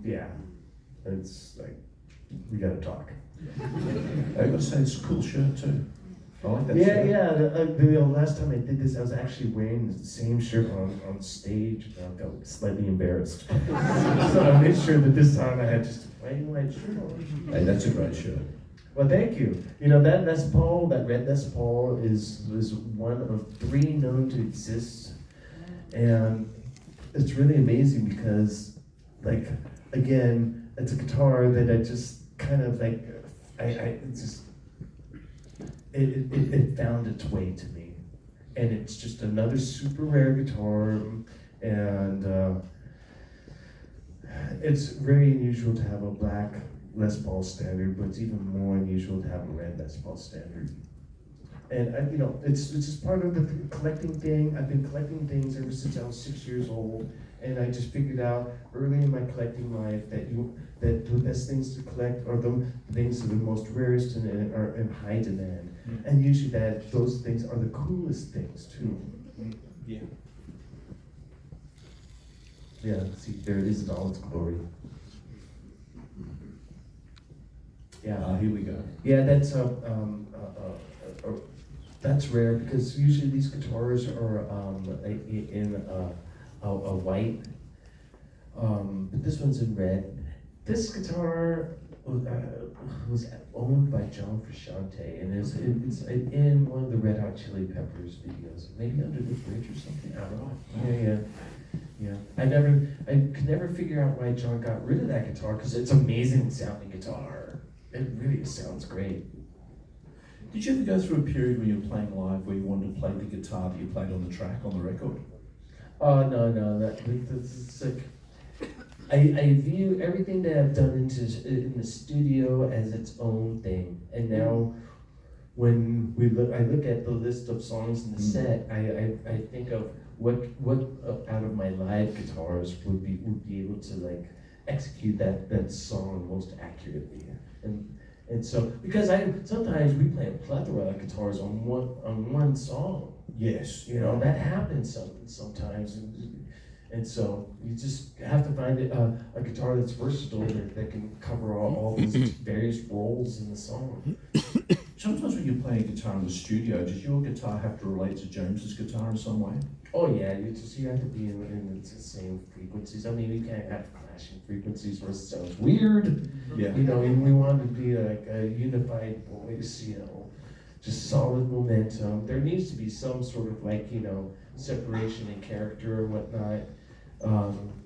yeah, it's like, we gotta talk. I gotta say, it's a cool shirt too. I like that Yeah, shirt. yeah. The last time I did this, I was actually wearing the same shirt on stage, and I felt slightly embarrassed. So I made sure that this time I had just a plain white shirt on. Hey, that's a great shirt. Well, thank you. You know, that Les Paul, that red Les Paul is one of 3 known to exist. And it's really amazing because, like, again, it's a guitar that I just kind of like, it found its way to me. And it's just another super rare guitar, and it's very unusual to have a black Les Paul standard, but it's even more unusual to have a red Les Paul standard. And you know, it's just part of the collecting thing. I've been collecting things ever since I was 6 years old, and I just figured out early in my collecting life that the best things to collect are the things that are most rarest and are in high demand. And usually those things are the coolest things too. Yeah. Yeah, see, there it is in all its glory. Yeah. Here we go. Yeah, that's rare because usually these guitars are in a white, but this one's in red. This guitar was owned by John Frusciante, and it's in one of the Red Hot Chili Peppers videos, maybe Under the Bridge or something. I don't know. Yeah. I could never figure out why John got rid of that guitar because it's amazing sounding guitar. It really sounds great. Did you ever go through a period when you were playing live where you wanted to play the guitar that you played on the track, on the record? Oh, no, that's like, I view everything that I've done in the studio as its own thing. And now when I look at the list of songs in the set, I think of what out of my live guitars would be able to like execute that song most accurately. And so, because sometimes we play a plethora of guitars on one song. Yes. You know, that happens sometimes. And so you just have to find a guitar that's versatile that can cover all these various roles in the song. Sometimes when you play a guitar in the studio, does your guitar have to relate to James's guitar in some way? Oh yeah, you have to be in the same frequencies. I mean, you can't have clashing frequencies or it sounds weird. Yeah. You know, and we want to be like a unified voice, you know, just solid momentum. There needs to be some sort of like, you know, separation in character and whatnot.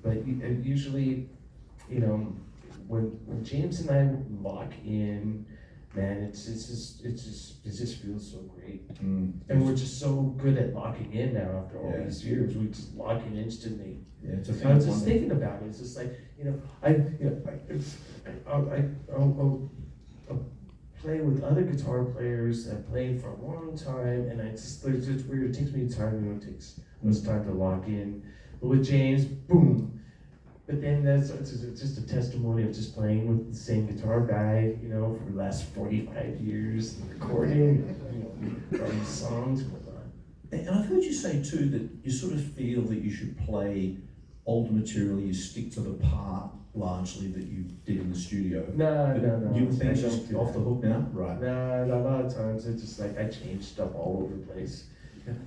But usually, you know, when James and I lock in, man, it just feels so great. And we're just so good at locking in now after all these years. We just lock in instantly. Yeah, it's a thing. I was just thinking about it. It's just like, you know, I'll play with other guitar players that played for a long time, and it's just weird. It takes me time, you know, it takes us time to lock in. But with James, boom. But then it's just a testimony of just playing with the same guitar guy, you know, for the last 45 years, and recording, you know, writing songs and whatnot. And I've heard you say too that you sort of feel that you should play older material, you stick to the part largely that you did in the studio. No. New things I don't just do off that. the hook now? Right. No, a lot of times it's just like I change stuff all over the place.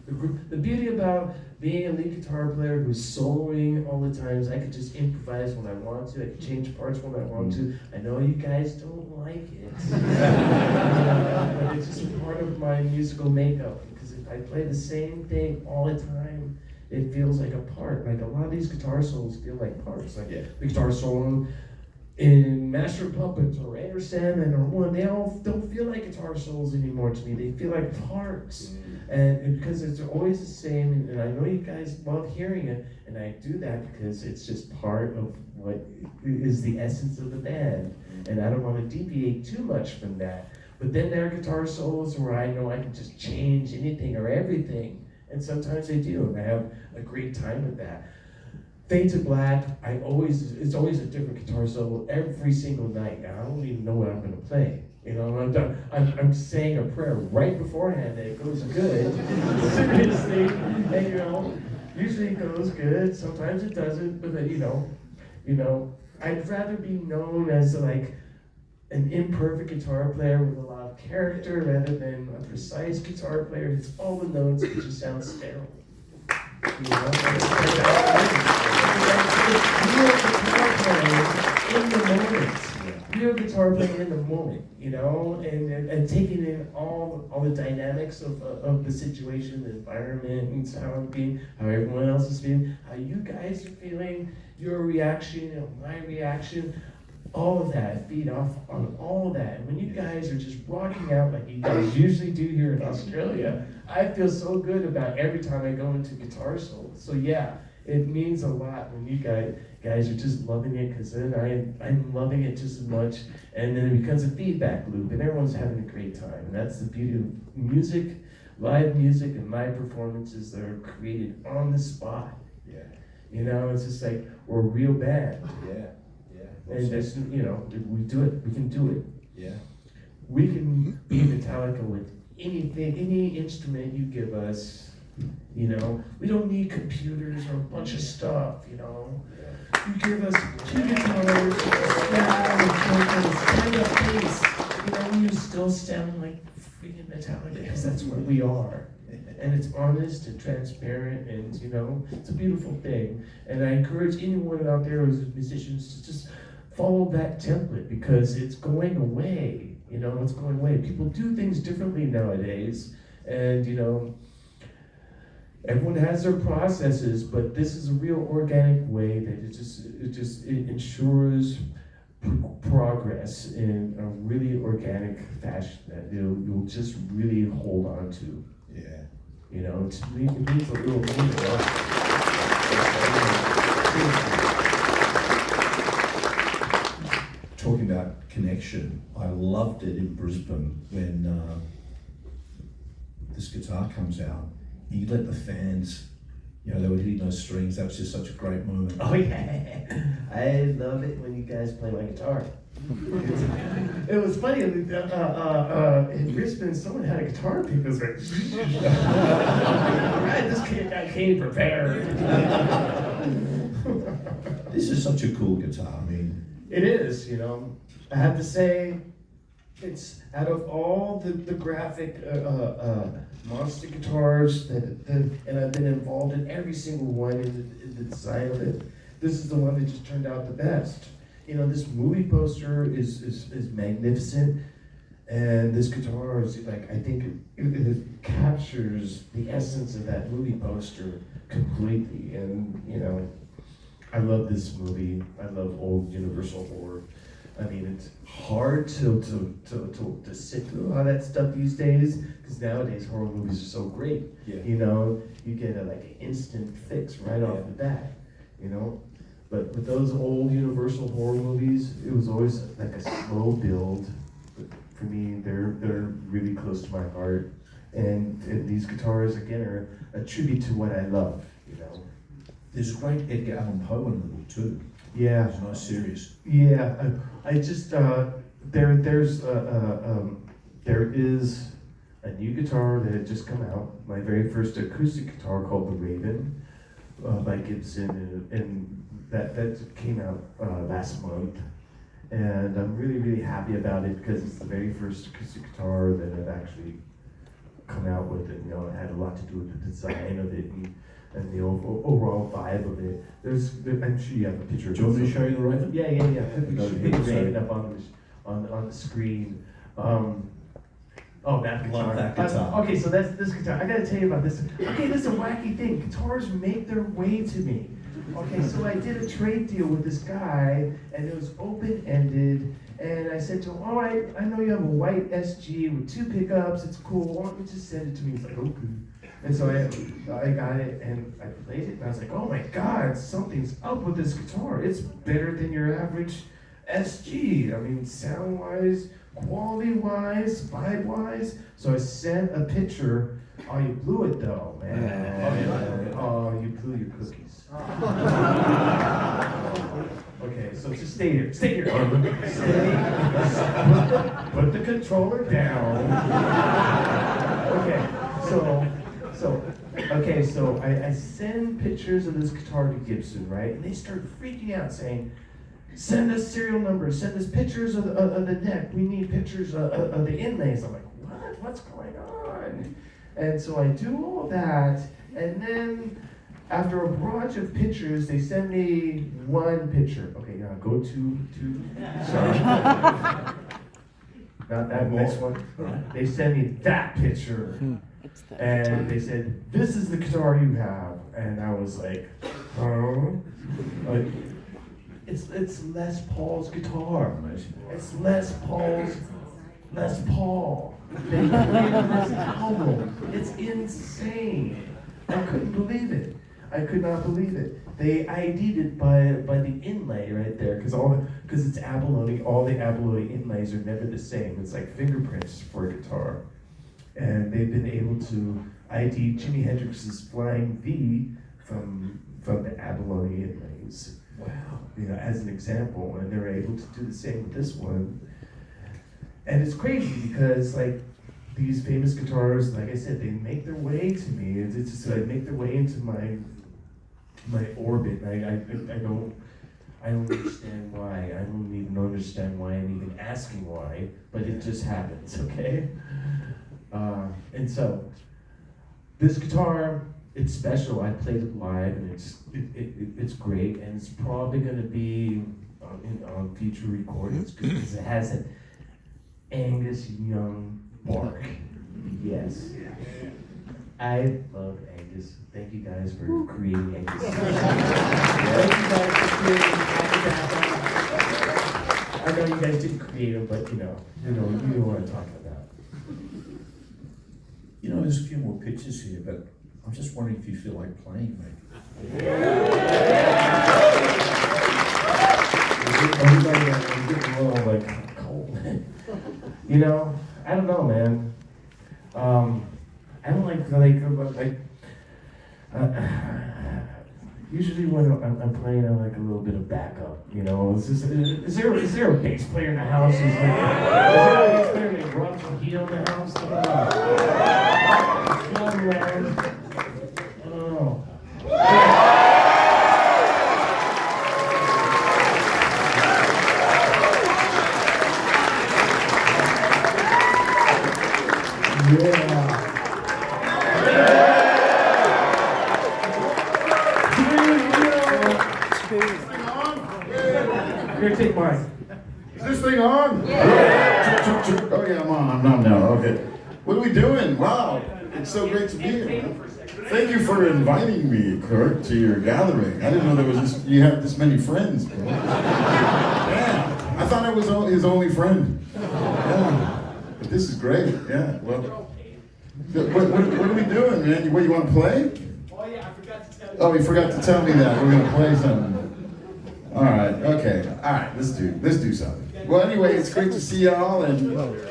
The beauty about being a lead guitar player who's soloing all the time is I could just improvise when I want to. I can change parts when I want to. I know you guys don't like it. But it's just part of my musical makeup because if I play the same thing all the time, it feels like a part. Like a lot of these guitar solos feel like parts. Like the guitar solo in Master of Puppets or Enter Sandman or one, they all don't feel like guitar solos anymore to me. They feel like parts. And because it's always the same, and I know you guys love hearing it, and I do that because it's just part of what is the essence of the band. And I don't want to deviate too much from that. But then there are guitar solos where I know I can just change anything or everything. And sometimes I do, and I have a great time with that. Fade to Black, it's always a different guitar solo every single night. Now, I don't even know what I'm going to play. You know, I'm saying a prayer right beforehand that it goes good. Seriously, and you know, usually it goes good. Sometimes it doesn't, but then, you know, I'd rather be known as like an imperfect guitar player with a lot of character rather than a precise guitar player who hits all the notes but just sounds sterile. You know, real guitar playing in the moment. Real guitar playing in the moment, you know, and taking in all the dynamics of the situation, the environment, and how I'm feeling, how everyone else is feeling, how you guys are feeling, your reaction, you know, my reaction, all of that, feed off on all of that. And when you guys are just rocking out like you guys usually do here in Australia, I feel so good about every time I go into guitar solos. So yeah, it means a lot when you guys are just loving it, because then I'm loving it just as much, and then it becomes a feedback loop, and everyone's having a great time. And that's the beauty of music, live music, and live performances that are created on the spot. Yeah. You know, it's just like we're a real band. Yeah. Yeah. And that's, you know, we do it, we can do it. Yeah. We can be Metallica with anything, any instrument you give us. You know, we don't need computers or a bunch of stuff, you know. You give us 2 guitars, a stand-up bass, you know, you still sound like freaking Metallica, because that's what we are. And it's honest and transparent, and you know, it's a beautiful thing. And I encourage anyone out there who's musicians to just follow that template, because it's going away. You know, it's going away. People do things differently nowadays, and you know, everyone has their processes, but this is a real organic way that it ensures progress in a really organic fashion that you'll just really hold on to. Yeah. You know, it means a little more. Talking about connection, I loved it in Brisbane when this guitar comes out. You let the fans, you know, they were hitting those strings. That was just such a great moment. Oh yeah, I love it when you guys play my guitar. It was funny, in Brisbane, someone had a guitar pick. It was like, alright, this guy came prepared. This is such a cool guitar. I mean, it is, you know. I have to say, it's out of all the graphic monster guitars and I've been involved in every single one in the design of it. This is the one that just turned out the best. You know, this movie poster is magnificent, and this guitar is like, I think it captures the essence of that movie poster completely. And you know, I love this movie. I love old Universal horror. I mean, it's hard to sit through all that stuff these days, because nowadays horror movies are so great. Yeah. You know, you get an instant fix right off the bat. You know, but with those old Universal horror movies, it was always like a slow build. But for me, they're really close to my heart, and these guitars again are a tribute to what I love. You know, there's a great Edgar Allan Poe in the book too. Yeah. It's a nice series. Yeah, I just there is a new guitar that had just come out. My very first acoustic guitar called the Raven by Gibson, and that came out last month. And I'm really happy about it, because it's the very first acoustic guitar that I've actually come out with, and you know, it had a lot to do with the design of it and the overall vibe of it. I'm sure you have a picture. Do you want me to show you the Raven? Yeah. Put the Sorry. Raven up on the screen. That guitar. Love that guitar. Okay, so that's this guitar. I gotta tell you about this. Okay, this is a wacky thing. Guitars make their way to me. Okay, so I did a trade deal with this guy, and it was open-ended, and I said to him, all right, I know you have a white SG with 2 pickups, it's cool, why don't you just send it to me? He's like, okay. And so I got it, and I played it, and I was like, oh my God, something's up with this guitar. It's better than your average SG. I mean, sound-wise, quality-wise, vibe-wise. So I sent a picture. Oh, you blew it though, man. Oh, you blew your cookies. Okay, So just stay here. Stay here. Stay. Put the controller down. So I send pictures of this guitar to Gibson, right? And they start freaking out, saying, "Send us serial numbers. Send us pictures of the neck. We need pictures of the inlays." I'm like, "What? What's going on?" And so I do all that, and then after a barrage of pictures, they send me one picture. Okay, now go to sorry. Not that next one. They send me that picture. And they said, "This is the guitar you have." And I was like, "Huh?" Like, it's Les Paul's guitar. It's Les Paul. They created this album. It's insane. I couldn't believe it. I could not believe it. They ID'd it by the inlay right there, because it's abalone. All the abalone inlays are never the same. It's like fingerprints for a guitar. And they've been able to ID Jimi Hendrix's Flying V from the abalone inlays. Wow. You know, as an example, and they're able to do the same with this one. And it's crazy because like these famous guitars, like I said, they make their way to me. It's just like make their way into my orbit. I don't understand why. I don't even understand why I'm even asking why, but it just happens, okay? And so, this guitar, it's special. I played it live, and it's great, and it's probably going to be on future recordings because it has an Angus Young bark. Yes, I love Angus. Thank you guys for creating Angus. Thank you guys for creating Angus. I know you guys didn't create him, but you know what I'm talking about. You know, there's a few more pictures here, but I'm just wondering if you feel like playing, mate. Everybody, I'm getting a little like cold. You know, I don't know, man. I don't like usually when I'm playing, I like a little bit of backup. You know, is there a bass player in the house? Is there a bass player named Rob Trujillo in the house? Come on, man. Oh. Yeah. Here, take mine. Is this thing on? Yeah. Oh yeah, I'm on. I'm on now. Okay. What are we doing? Wow. It's so great to be here. Man. Thank you for inviting me, Kirk, to your gathering. I didn't know there was you have this many friends. Bro. Yeah. I thought I was his only friend. Yeah. But this is great. Yeah. Well. What are we doing, man? What, you want to play? Oh yeah, I forgot to tell you. Oh, you forgot to tell me that. We're gonna play something. All right. Okay. All right. Let's do something. Well, anyway, it's great to see y'all, and we'll see you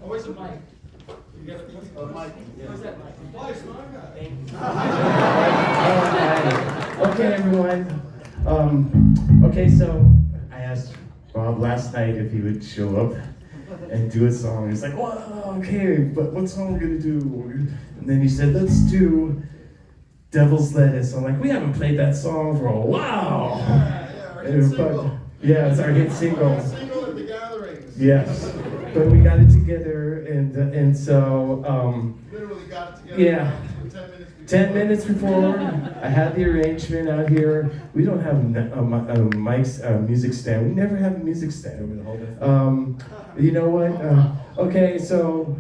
Where's the mic? You got a mic? Where's that mic? Okay, everyone. Okay, so I asked Bob last night if he would show up and do a song. He's like, "Well, okay, but what song are we gonna do?" And then he said, "Let's do Devil's Lettuce." I'm like, "We haven't played that song for a while." Yeah, it's our hit single. Single at the gatherings. Yes, but we got it together, and so Literally got it together. yeah. 10 minutes 10 minutes before. before, I had the arrangement out here. We don't have mics, music stand. We never have a music stand. You know what? Okay, so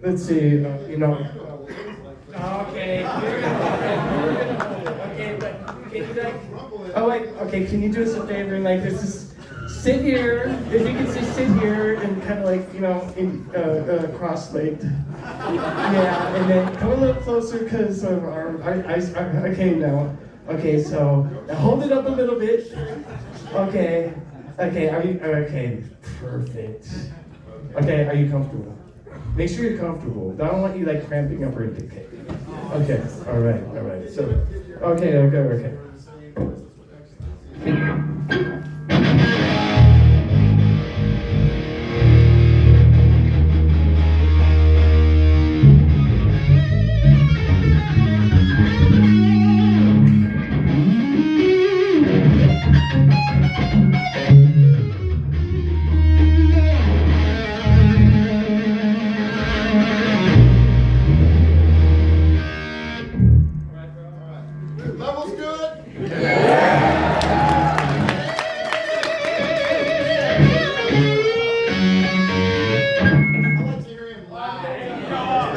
let's see. You know. Okay. Oh wait. Okay. Can you do us a favor and like just sit here? If you can just sit here and kind of like cross-legged. Yeah, and then come a little closer because okay now. Okay, so now hold it up a little bit. Okay, Okay, okay, perfect. Okay, are you comfortable? Make sure you're comfortable. I don't want you like cramping up or anything. Okay, all right. So, okay. Level's good? I like to hear him loud.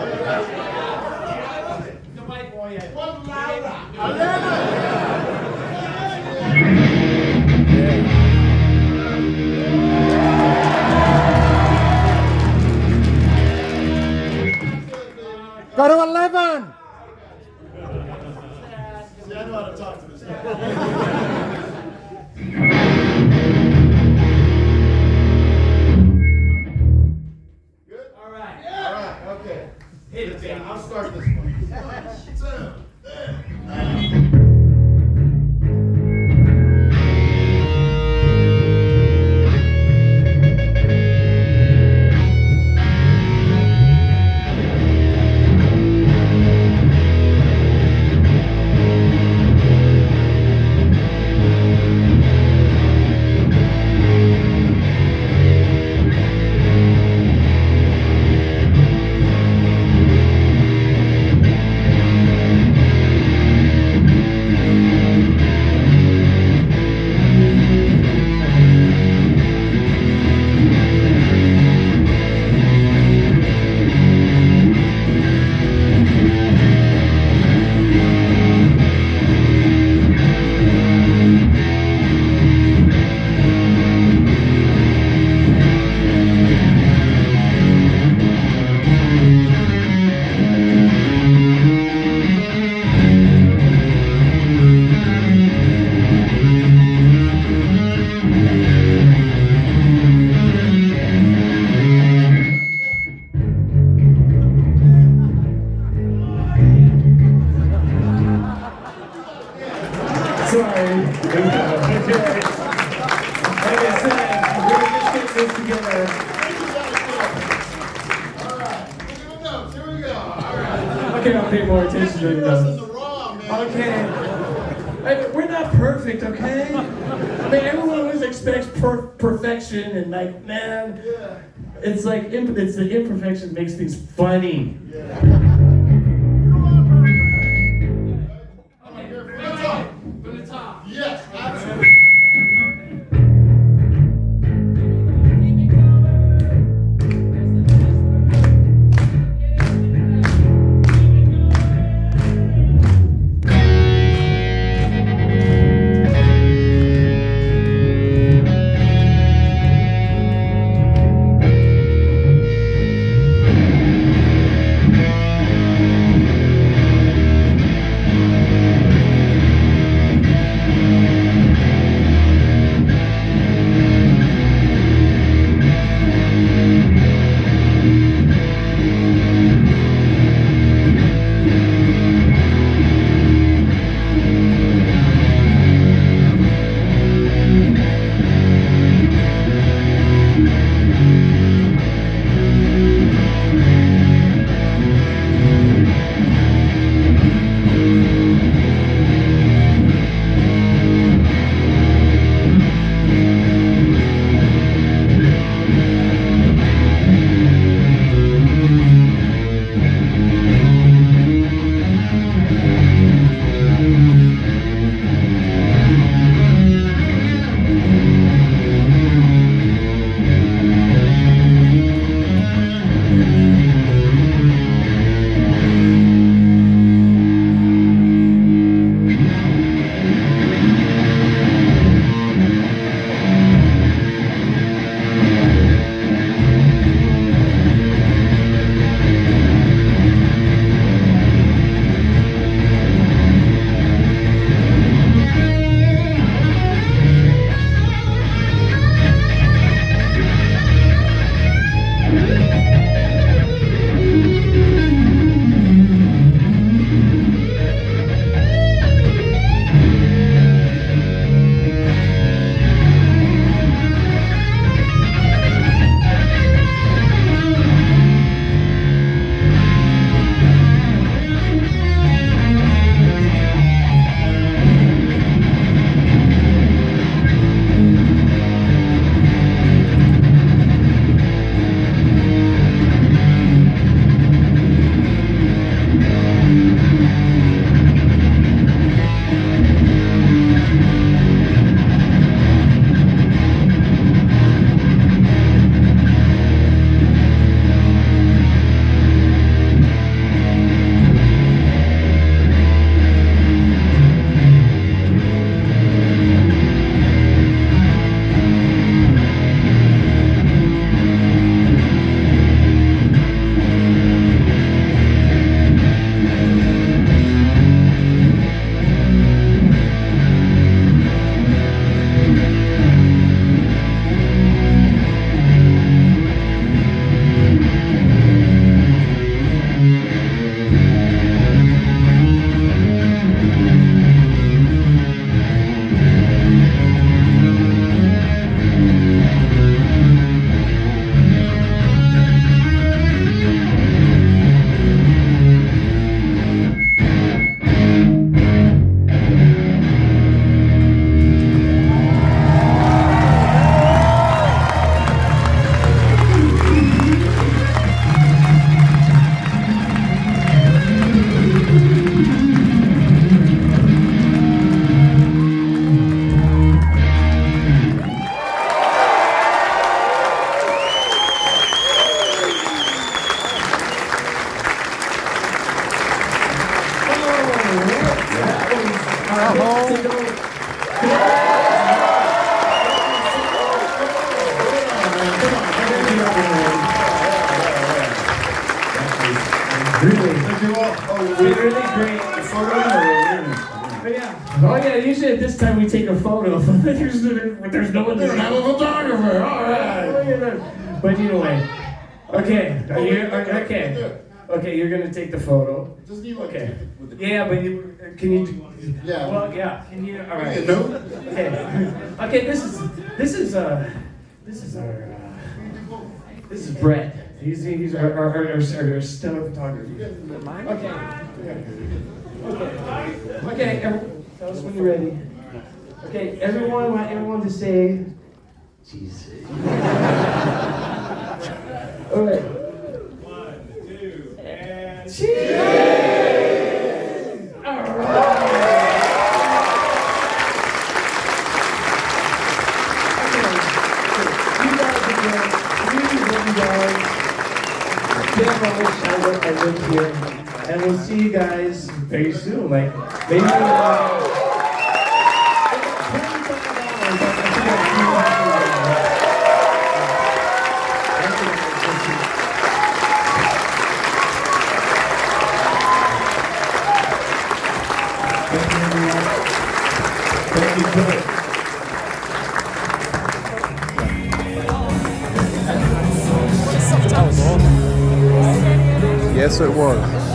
The white boy. One louder. Go to 11. See, I know how to talk to this guy. Good? All right. All right, okay. Hit it, baby. I'll start this one. 1, 2, 3. Sorry. Okay. Like I said, we're just getting this together. All right. We'll give him notes. Here we go. All right. Okay, I'll pay more attention to You're the us in notes. the raw, man. Okay. Hey, we're not perfect, okay? I mean, everyone always expects perfection, and like, man, Yeah. it's like it's the imperfection that makes things funny. Yeah. From the top. Yes, absolutely. Really. Thank you all. Oh, It's been really great. photo or But yeah. Oh yeah, usually at this time we take a photo. there's no one we don't have a photographer. All right. But anyway. Okay. Are you, okay. Okay, you're gonna take the photo. Just need like Okay. with the Yeah, but can you? Yeah. Well, yeah. Can you? All right. No. Okay. Okay. This is Brett. He's our stellar photographer. Okay. Okay. Tell us when you're ready. Okay. Everyone, I want everyone to say, cheese. All right. 1, 2, and Cheese. All right. I live here, and we'll see you guys very soon. Like maybe. Thank you, Kirk. Yes, it was.